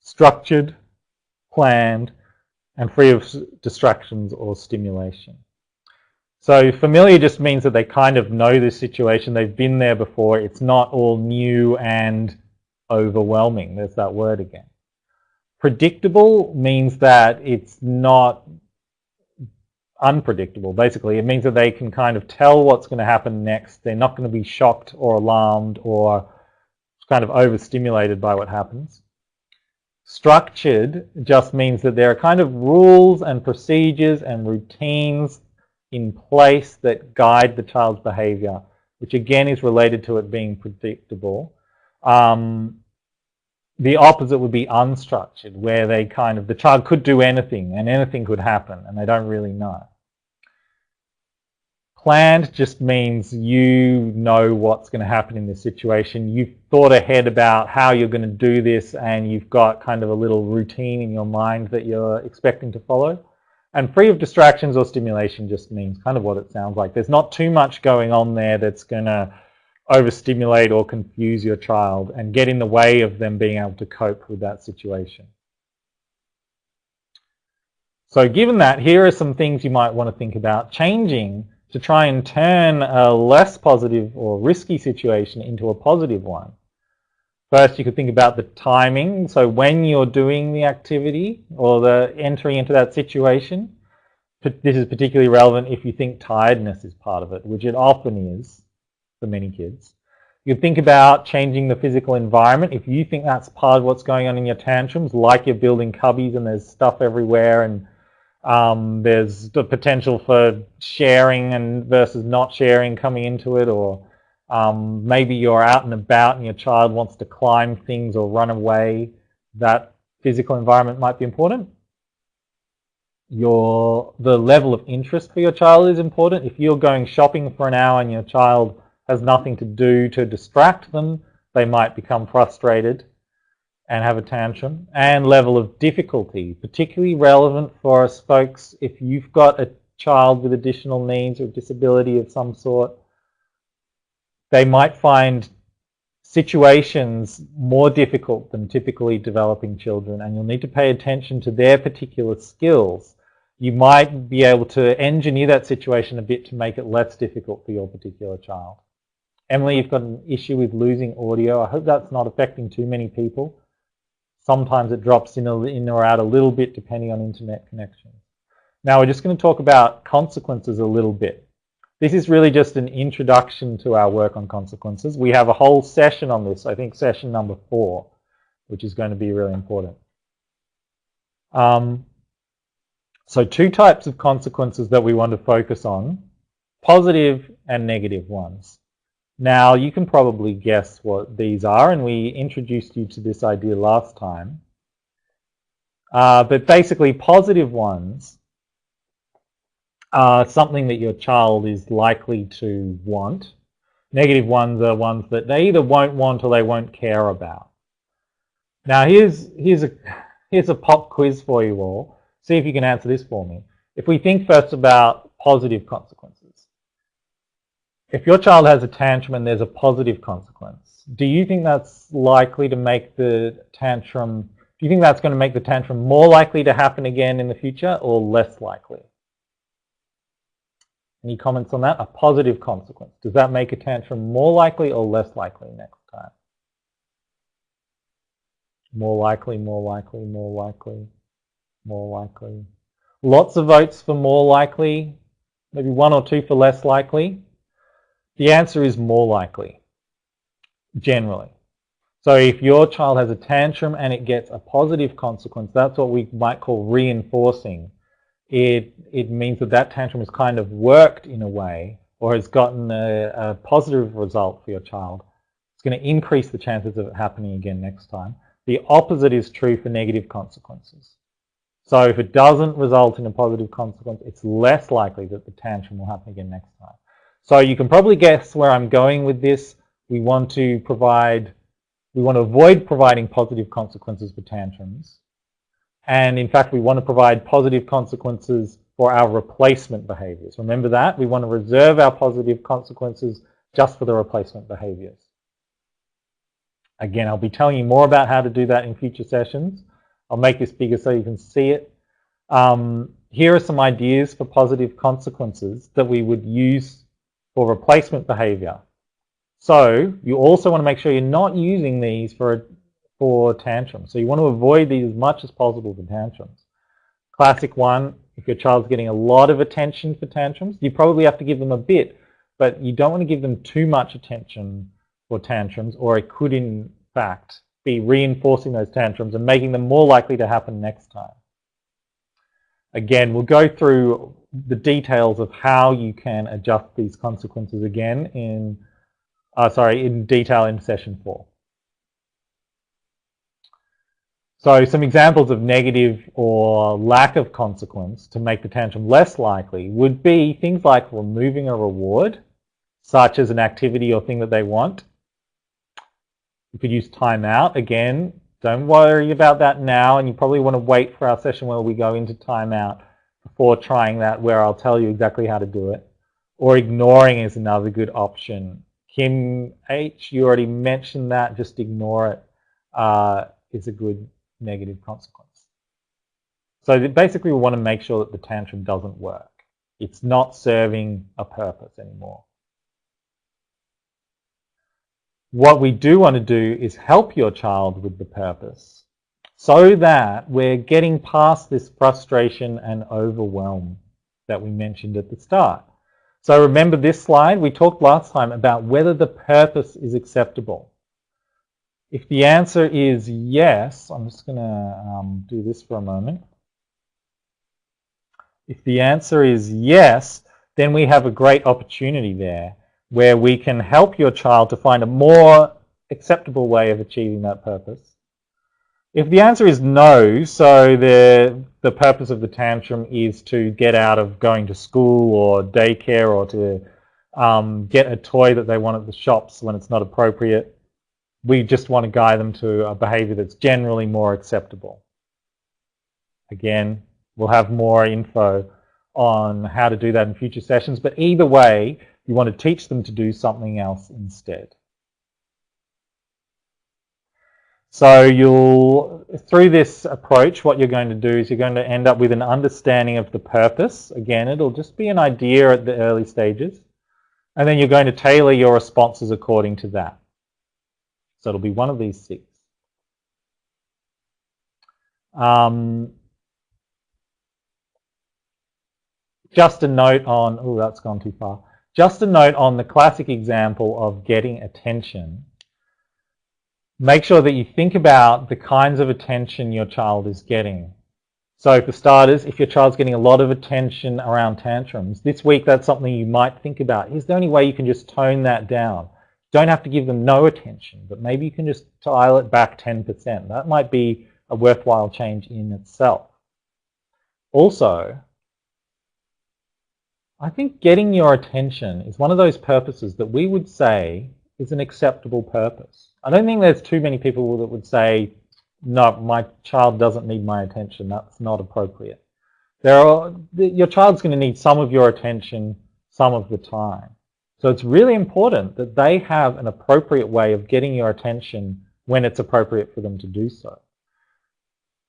structured, planned, and free of distractions or stimulation. So familiar just means that they kind of know this situation, they've been there before, it's not all new and overwhelming. There's that word again. Predictable means that it's not unpredictable. Basically, it means that they can kind of tell what's going to happen next. They're not going to be shocked or alarmed or kind of overstimulated by what happens. Structured just means that there are kind of rules and procedures and routines in place that guide the child's behavior, which again is related to it being predictable. The opposite would be unstructured, where they the child could do anything and anything could happen and they don't really know. Planned just means you know what's going to happen in this situation. You've thought ahead about how you're going to do this and you've got kind of a little routine in your mind that you're expecting to follow. And free of distractions or stimulation just means kind of what it sounds like. There's not too much going on there that's going to overstimulate or confuse your child and get in the way of them being able to cope with that situation. So given that, here are some things you might want to think about changing to try and turn a less positive or risky situation into a positive one. First, you could think about the timing. So when you're doing the activity or the entering into that situation, this is particularly relevant if you think tiredness is part of it, which it often is for many kids. You could think about changing the physical environment. If you think that's part of what's going on in your tantrums, like you're building cubbies and there's stuff everywhere and There's the potential for sharing and versus not sharing coming into it, or maybe you're out and about and your child wants to climb things or run away. That physical environment might be important. The level of interest for your child is important. If you're going shopping for an hour and your child has nothing to do to distract them, they might become frustrated and have a tantrum. And level of difficulty, particularly relevant for us folks if you've got a child with additional needs or disability of some sort. They might find situations more difficult than typically developing children, and you'll need to pay attention to their particular skills. You might be able to engineer that situation a bit to make it less difficult for your particular child. Emily, you've got an issue with losing audio. I hope that's not affecting too many people. Sometimes it drops in or out a little bit depending on internet connection. Now we're just going to talk about consequences a little bit. This is really just an introduction to our work on consequences. We have a whole session on this, I think session number 4, which is going to be really important. So 2 types of consequences that we want to focus on, positive and negative ones. Now you can probably guess what these are, and we introduced you to this idea last time. But basically positive ones are something that your child is likely to want. Negative ones are ones that they either won't want or they won't care about. Now here's a pop quiz for you all. See if you can answer this for me. If we think first about positive consequences. If your child has a tantrum and there's a positive consequence, do you think that's likely to make the tantrum, do you think that's going to make the tantrum more likely to happen again in the future or less likely? Any comments on that? A positive consequence. Does that make a tantrum more likely or less likely next time? More likely, more likely, more likely, more likely. Lots of votes for more likely, maybe 1 or 2 for less likely. The answer is more likely, generally. So if your child has a tantrum and it gets a positive consequence, that's what we might call reinforcing. It means that that tantrum has kind of worked in a way or has gotten a positive result for your child. It's going to increase the chances of it happening again next time. The opposite is true for negative consequences. So if it doesn't result in a positive consequence, it's less likely that the tantrum will happen again next time. So you can probably guess where I'm going with this. We want to avoid providing positive consequences for tantrums. And in fact, we want to provide positive consequences for our replacement behaviors. Remember that? We want to reserve our positive consequences just for the replacement behaviors. Again, I'll be telling you more about how to do that in future sessions. I'll make this bigger so you can see it. Here are some ideas for positive consequences that we would use for replacement behavior. So you also want to make sure you're not using these for tantrums. So you want to avoid these as much as possible for tantrums. Classic one, if your child's getting a lot of attention for tantrums, you probably have to give them a bit, but you don't want to give them too much attention for tantrums, or it could in fact be reinforcing those tantrums and making them more likely to happen next time. Again, we'll go through the details of how you can adjust these consequences again in detail in session 4. So some examples of negative or lack of consequence to make the tantrum less likely would be things like removing a reward, such as an activity or thing that they want. You could use timeout. Again, don't worry about that now, and you probably want to wait for our session where we go into timeout before trying that, where I'll tell you exactly how to do it. Or ignoring is another good option. Kim H, you already mentioned that, just ignore it is a good negative consequence. So basically we want to make sure that the tantrum doesn't work. It's not serving a purpose anymore. What we do want to do is help your child with the purpose so that we're getting past this frustration and overwhelm that we mentioned at the start. So remember this slide, we talked last time about whether the purpose is acceptable. If the answer is yes, I'm just going to do this for a moment. If the answer is yes, then we have a great opportunity there where we can help your child to find a more acceptable way of achieving that purpose. If the answer is no, so the purpose of the tantrum is to get out of going to school or daycare or to get a toy that they want at the shops when it's not appropriate, we just want to guide them to a behavior that's generally more acceptable. Again, we'll have more info on how to do that in future sessions, but either way, you want to teach them to do something else instead. So through this approach, what you're going to do is you're going to end up with an understanding of the purpose. Again, it'll just be an idea at the early stages. And then you're going to tailor your responses according to that. So it'll be one of these 6. Just a note on, oh, that's gone too far. Just a note on the classic example of getting attention. Make sure that you think about the kinds of attention your child is getting. So for starters, if your child's getting a lot of attention around tantrums, this week that's something you might think about. Is there any way you can just tone that down? Don't have to give them no attention, but maybe you can just dial it back 10%. That might be a worthwhile change in itself. Also, I think getting your attention is one of those purposes that we would say is an acceptable purpose. I don't think there's too many people that would say, no, my child doesn't need my attention, that's not appropriate. Your child's going to need some of your attention some of the time. So it's really important that they have an appropriate way of getting your attention when it's appropriate for them to do so.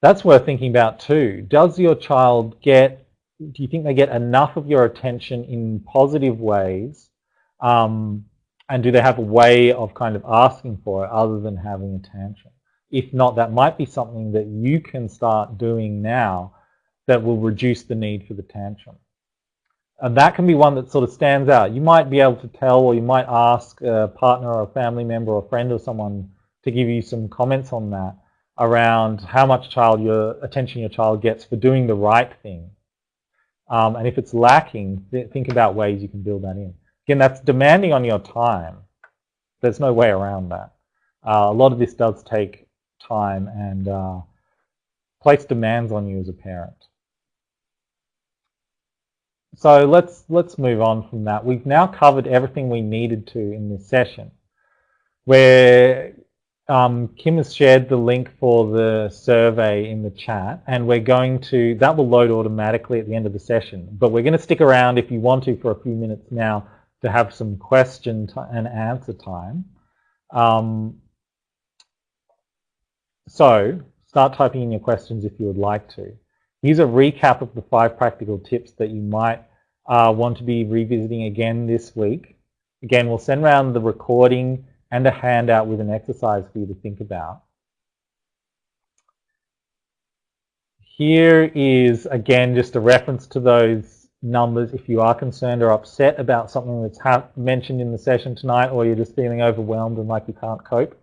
That's worth thinking about too. Does your child do you think they get enough of your attention in positive ways? And do they have a way of kind of asking for it other than having a tantrum? If not, that might be something that you can start doing now that will reduce the need for the tantrum. And that can be one that sort of stands out. You might be able to tell, or you might ask a partner or a family member or a friend or someone to give you some comments on that around how much attention your child gets for doing the right thing. And if it's lacking, think about ways you can build that in. Again, that's demanding on your time. There's no way around that. A lot of this does take time and place demands on you as a parent. So let's move on from that. We've now covered everything we needed to in this session, where Kim has shared the link for the survey in the chat, and that will load automatically at the end of the session. But we're going to stick around if you want to for a few minutes now to have some question and answer time. So start typing in your questions if you would like to. Here's a recap of the 5 practical tips that you might want to be revisiting again this week. Again, we'll send around the recording and a handout with an exercise for you to think about. Here is, again, just a reference to those numbers. If you are concerned or upset about something that's mentioned in the session tonight, or you're just feeling overwhelmed and like you can't cope,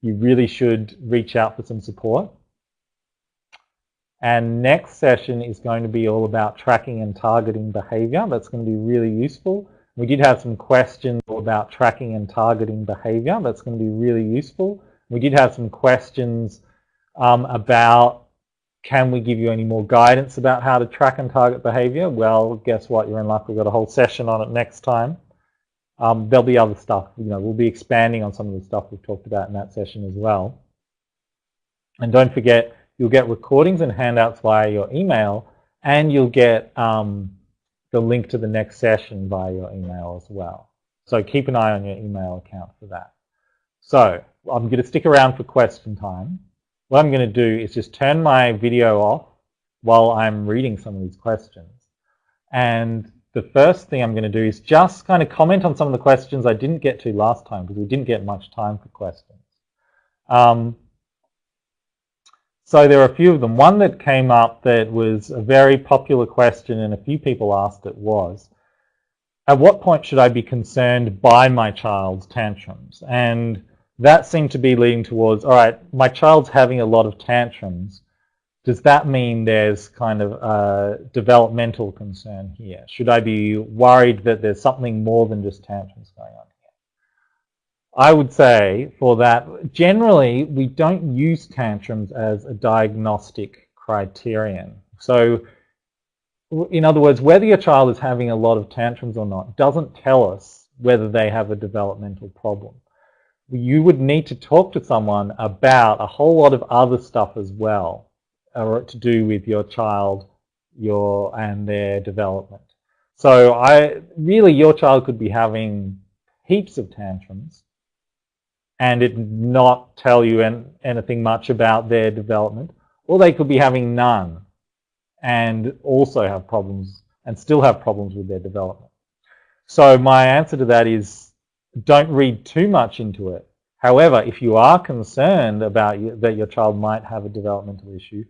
you really should reach out for some support. And next session is going to be all about tracking and targeting behavior. That's going to be really useful. We did have some questions about tracking and targeting behavior. That's going to be really useful. We did have some questions about, can we give you any more guidance about how to track and target behavior? Well, guess what? You're in luck. We've got a whole session on it next time. There'll be other stuff. We'll be expanding on some of the stuff we've talked about in that session as well. And don't forget, you'll get recordings and handouts via your email, and you'll get the link to the next session via your email as well. So keep an eye on your email account for that. So I'm going to stick around for question time. What I'm going to do is just turn my video off while I'm reading some of these questions. And the first thing I'm going to do is just kind of comment on some of the questions I didn't get to last time, because we didn't get much time for questions. So there are a few of them. One that came up that was a very popular question and a few people asked it was, at what point should I be concerned by my child's tantrums? And that seemed to be leading towards, all right, my child's having a lot of tantrums. does that mean there's kind of a developmental concern here? Should I be worried that there's something more than just tantrums going on here? I would say for that, generally, we don't use tantrums as a diagnostic criterion. So, in other words, whether your child is having a lot of tantrums or not doesn't tell us whether they have a developmental problem. You would need to talk to someone about a whole lot of other stuff as well, to do with your child and their development. So really your child could be having heaps of tantrums and it not tell you anything much about their development, or they could be having none and also have problems and still have problems with their development. So my answer to that is don't read too much into it. However, if you are concerned about that your child might have a developmental issue,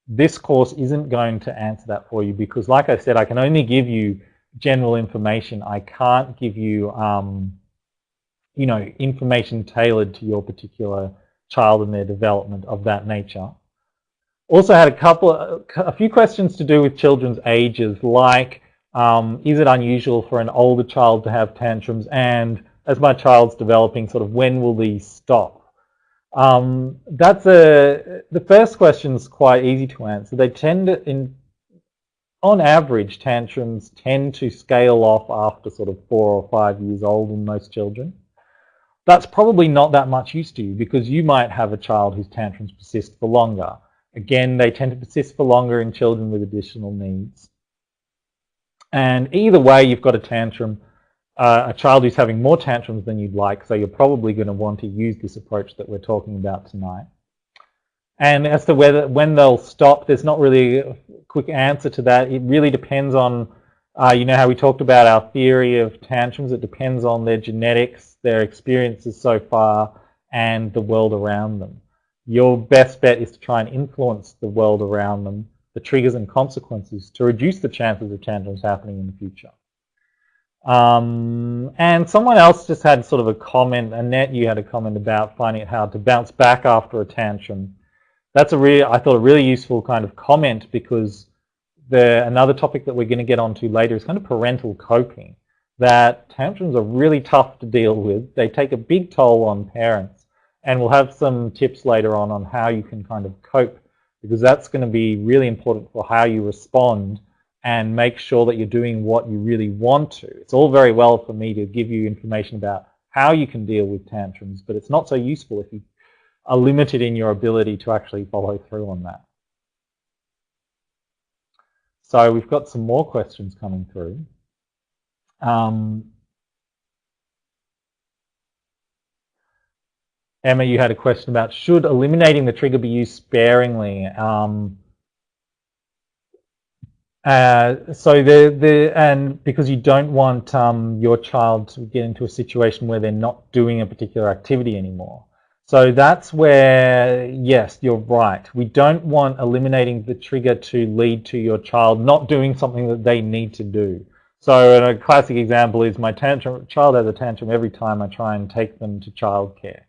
this course isn't going to answer that for you because, like I said, I can only give you general information. I can't give you, information tailored to your particular child and their development of that nature. Also had a few questions to do with children's ages, like is it unusual for an older child to have tantrums, and as my child's developing, sort of when will these stop? The first question is quite easy to answer. They tend to, on average, tantrums tend to scale off after sort of 4 or 5 years old in most children. That's probably not that much use to you because you might have a child whose tantrums persist for longer. Again, they tend to persist for longer in children with additional needs. And either way, you've got a tantrum, a child who's having more tantrums than you'd like, so you're probably going to want to use this approach that we're talking about tonight. And as to when they'll stop, there's not really a quick answer to that. It really depends on, how we talked about our theory of tantrums. It depends on their genetics, their experiences so far, and the world around them. Your best bet is to try and influence the world around them, the triggers and consequences, to reduce the chances of tantrums happening in the future. And someone else just had sort of a comment, Annette, you had a comment about finding it hard to bounce back after a tantrum. That's I thought a really useful kind of comment because another topic that we're going to get onto later is kind of parental coping, that tantrums are really tough to deal with. They take a big toll on parents, and we'll have some tips later on how you can kind of cope, because that's going to be really important for how you respond and make sure that you're doing what you really want to. It's all very well for me to give you information about how you can deal with tantrums, but it's not so useful if you are limited in your ability to actually follow through on that. So we've got some more questions coming through. Emma, you had a question about should eliminating the trigger be used sparingly? And because you don't want your child to get into a situation where they're not doing a particular activity anymore. So that's where, yes, you're right. We don't want eliminating the trigger to lead to your child not doing something that they need to do. So a classic example is my child has a tantrum every time I try and take them to childcare.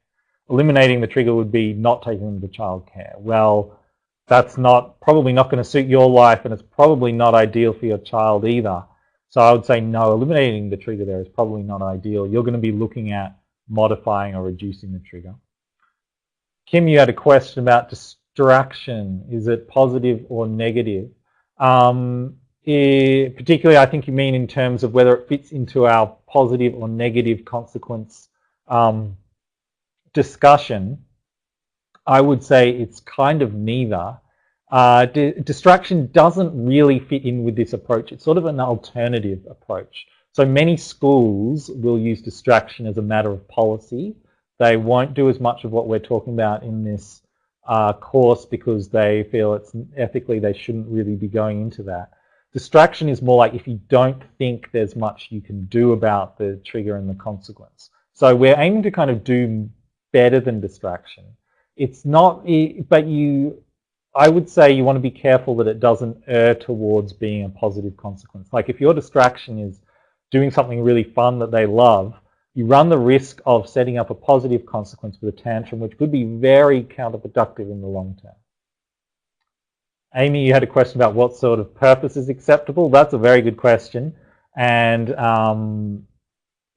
Eliminating the trigger would be not taking them to childcare. Well, that's probably not going to suit your life, and it's probably not ideal for your child either. So I would say no, eliminating the trigger there is probably not ideal. You're going to be looking at modifying or reducing the trigger. Kim, you had a question about distraction. Is it positive or negative? Particularly, I think you mean in terms of whether it fits into our positive or negative consequence discussion. I would say it's kind of neither. Distraction doesn't really fit in with this approach. It's sort of an alternative approach. So many schools will use distraction as a matter of policy. They won't do as much of what we're talking about in this course because they feel it's ethically they shouldn't really be going into that. Distraction is more like if you don't think there's much you can do about the trigger and the consequence. So we're aiming to kind of do better than distraction. It's not, but I would say you want to be careful that it doesn't err towards being a positive consequence. Like if your distraction is doing something really fun that they love, you run the risk of setting up a positive consequence with a tantrum, which could be very counterproductive in the long term. Amy, you had a question about what sort of purpose is acceptable. That's a very good question. And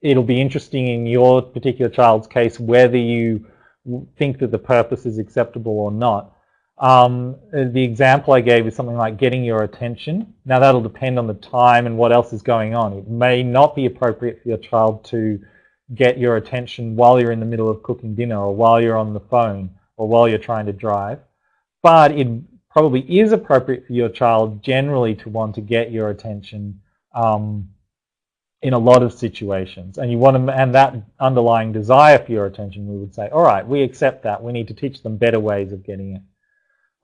it'll be interesting in your particular child's case whether you think that the purpose is acceptable or not. The example I gave is something like getting your attention. Now that'll depend on the time and what else is going on. It may not be appropriate for your child to get your attention while you're in the middle of cooking dinner or while you're on the phone or while you're trying to drive. But it probably is appropriate for your child generally to want to get your attention in a lot of situations. And you want to, and that underlying desire for your attention, we would say, all right, we accept that. We need to teach them better ways of getting it.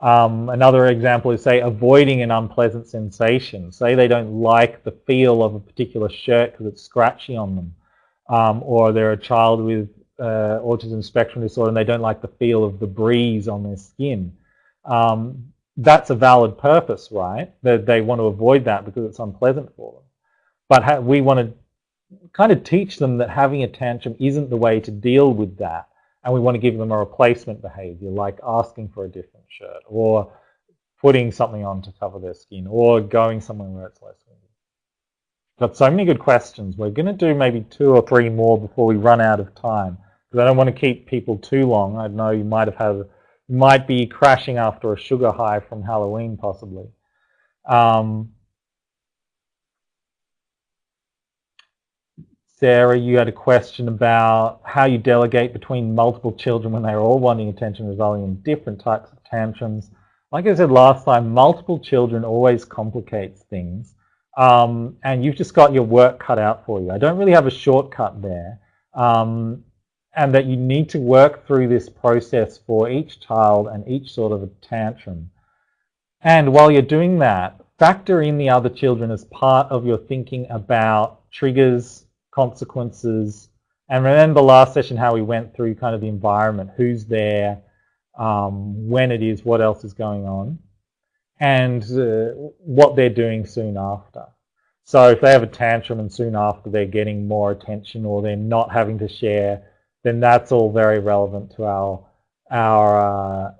Another example is, say, avoiding an unpleasant sensation. Say they don't like the feel of a particular shirt because it's scratchy on them. Or they're a child with autism spectrum disorder and they don't like the feel of the breeze on their skin. That's a valid purpose, right? That they want to avoid that because it's unpleasant for them. But we want to kind of teach them that having a tantrum isn't the way to deal with that. And we want to give them a replacement behavior, like asking for a different shirt or putting something on to cover their skin or going somewhere where it's less windy. Got so many good questions. We're going to do maybe 2 or 3 more before we run out of time, because I don't want to keep people too long. I know you might be crashing after a sugar high from Halloween, possibly. Sarah, you had a question about how you delegate between multiple children when they're all wanting attention, resulting in different types of tantrums. Like I said last time, multiple children always complicates things. And you've just got your work cut out for you. I don't really have a shortcut there. And that you need to work through this process for each child and each sort of a tantrum. And while you're doing that, factor in the other children as part of your thinking about triggers, consequences, and remember last session how we went through kind of the environment, who's there, when it is, what else is going on, and what they're doing soon after. So if they have a tantrum and soon after they're getting more attention or they're not having to share, then that's all very relevant to our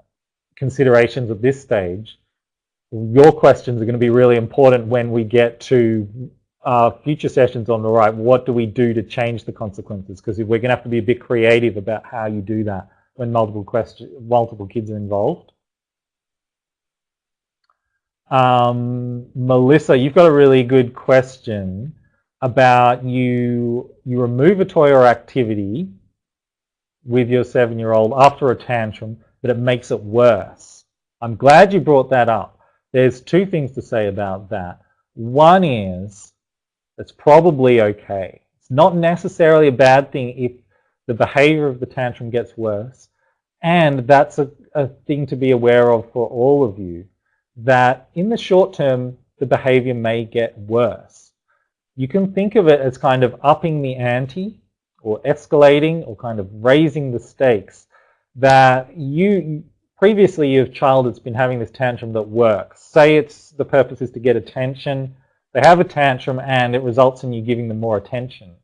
considerations at this stage. Your questions are going to be really important when we get to future sessions on the right. What do we do to change the consequences? Because we're going to have to be a bit creative about how you do that when multiple kids are involved. Melissa, you've got a really good question about you remove a toy or activity with your 7-year-old after a tantrum, but it makes it worse. I'm glad you brought that up. There's 2 things to say about that. One is, it's probably okay. It's not necessarily a bad thing if the behavior of the tantrum gets worse. And that's a thing to be aware of for all of you, that in the short term, the behavior may get worse. You can think of it as kind of upping the ante or escalating or kind of raising the stakes, that previously your child has been having this tantrum that works. Say the purpose is to get attention. They have a tantrum and it results in you giving them more attention.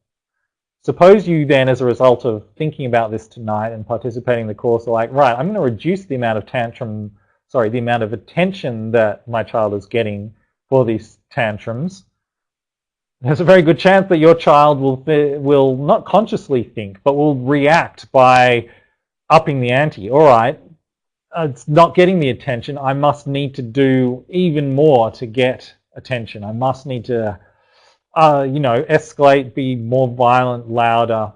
Suppose you then, as a result of thinking about this tonight and participating in the course, are like, right, I'm going to reduce the amount of the amount of attention that my child is getting for these tantrums. There's a very good chance that your child will not consciously think, but will react by upping the ante. All right, it's not getting the attention. I must need to do even more to get attention. I must need to, escalate, be more violent, louder.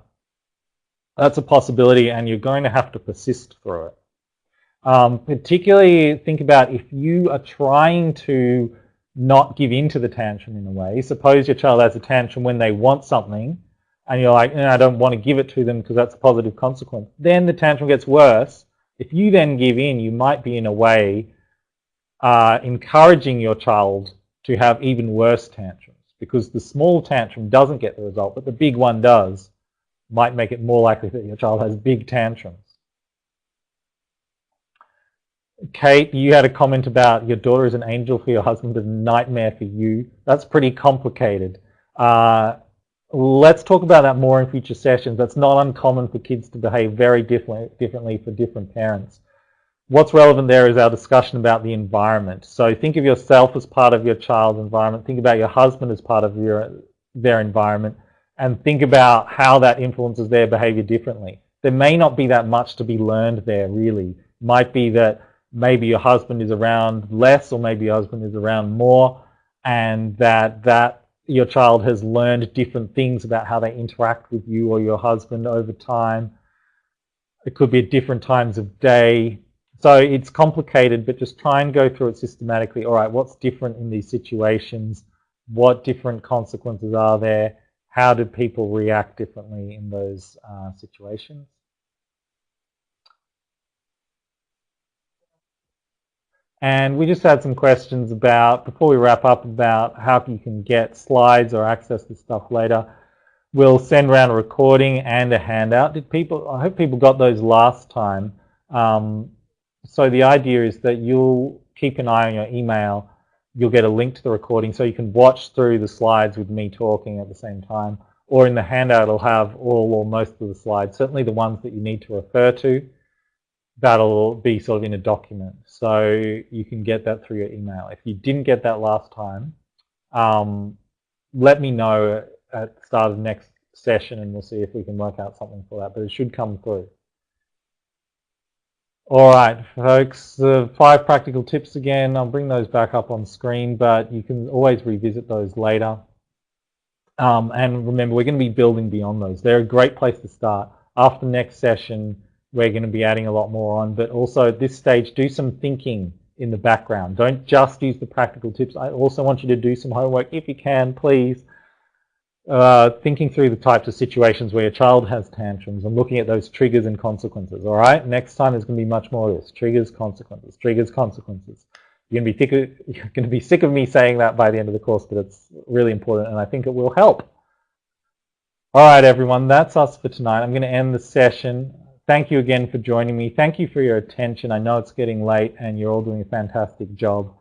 That's a possibility, and you're going to have to persist through it. Particularly think about if you are trying to not give in to the tantrum in a way. Suppose your child has a tantrum when they want something, and you're like, I don't want to give it to them because that's a positive consequence. Then the tantrum gets worse. If you then give in, you might be in a way encouraging your child to have even worse tantrums, because the small tantrum doesn't get the result, but the big one does. Might make it more likely that your child has big tantrums. Kate, you had a comment about your daughter is an angel for your husband, but a nightmare for you. That's pretty complicated. Let's talk about that more in future sessions. That's not uncommon for kids to behave very differently for different parents. What's relevant there is our discussion about the environment. So think of yourself as part of your child's environment. Think about your husband as part of their environment, and think about how that influences their behavior differently. There may not be that much to be learned there, really. It might be that maybe your husband is around less, or maybe your husband is around more, and that your child has learned different things about how they interact with you or your husband over time. It could be at different times of day. So it's complicated, but just try and go through it systematically. All right, what's different in these situations? What different consequences are there? How do people react differently in those situations? And we just had some questions about, before we wrap up, about how you can get slides or access to stuff later. We'll send around a recording and a handout. I hope people got those last time. So the idea is that you'll keep an eye on your email. You'll get a link to the recording so you can watch through the slides with me talking at the same time. Or in the handout, it'll have all or most of the slides, certainly the ones that you need to refer to. That'll be sort of in a document. So you can get that through your email. If you didn't get that last time, let me know at the start of the next session and we'll see if we can work out something for that. But it should come through. All right, folks, the 5 practical tips again. I'll bring those back up on screen, but you can always revisit those later. And remember, we're going to be building beyond those. They're a great place to start. After next session, we're going to be adding a lot more on, but also at this stage, do some thinking in the background. Don't just use the practical tips. I also want you to do some homework, if you can, please. Thinking through the types of situations where your child has tantrums and looking at those triggers and consequences. All right, next time there's going to be much more of this: triggers, consequences, triggers, consequences. You're going to be sick of me saying that by the end of the course, but it's really important, and I think it will help. All right, everyone, that's us for tonight. I'm going to end the session. Thank you again for joining me. Thank you for your attention. I know it's getting late, and you're all doing a fantastic job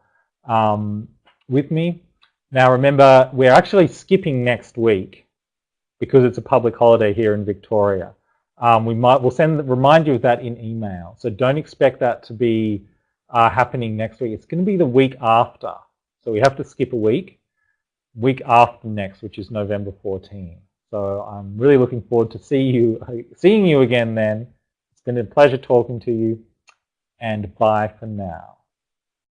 with me. Now remember, we're actually skipping next week because it's a public holiday here in Victoria. We'll remind you of that in email. So don't expect that to be happening next week. It's going to be the week after. So we have to skip a week after next, which is November 14. So I'm really looking forward to seeing you again then. It's been a pleasure talking to you, and bye for now.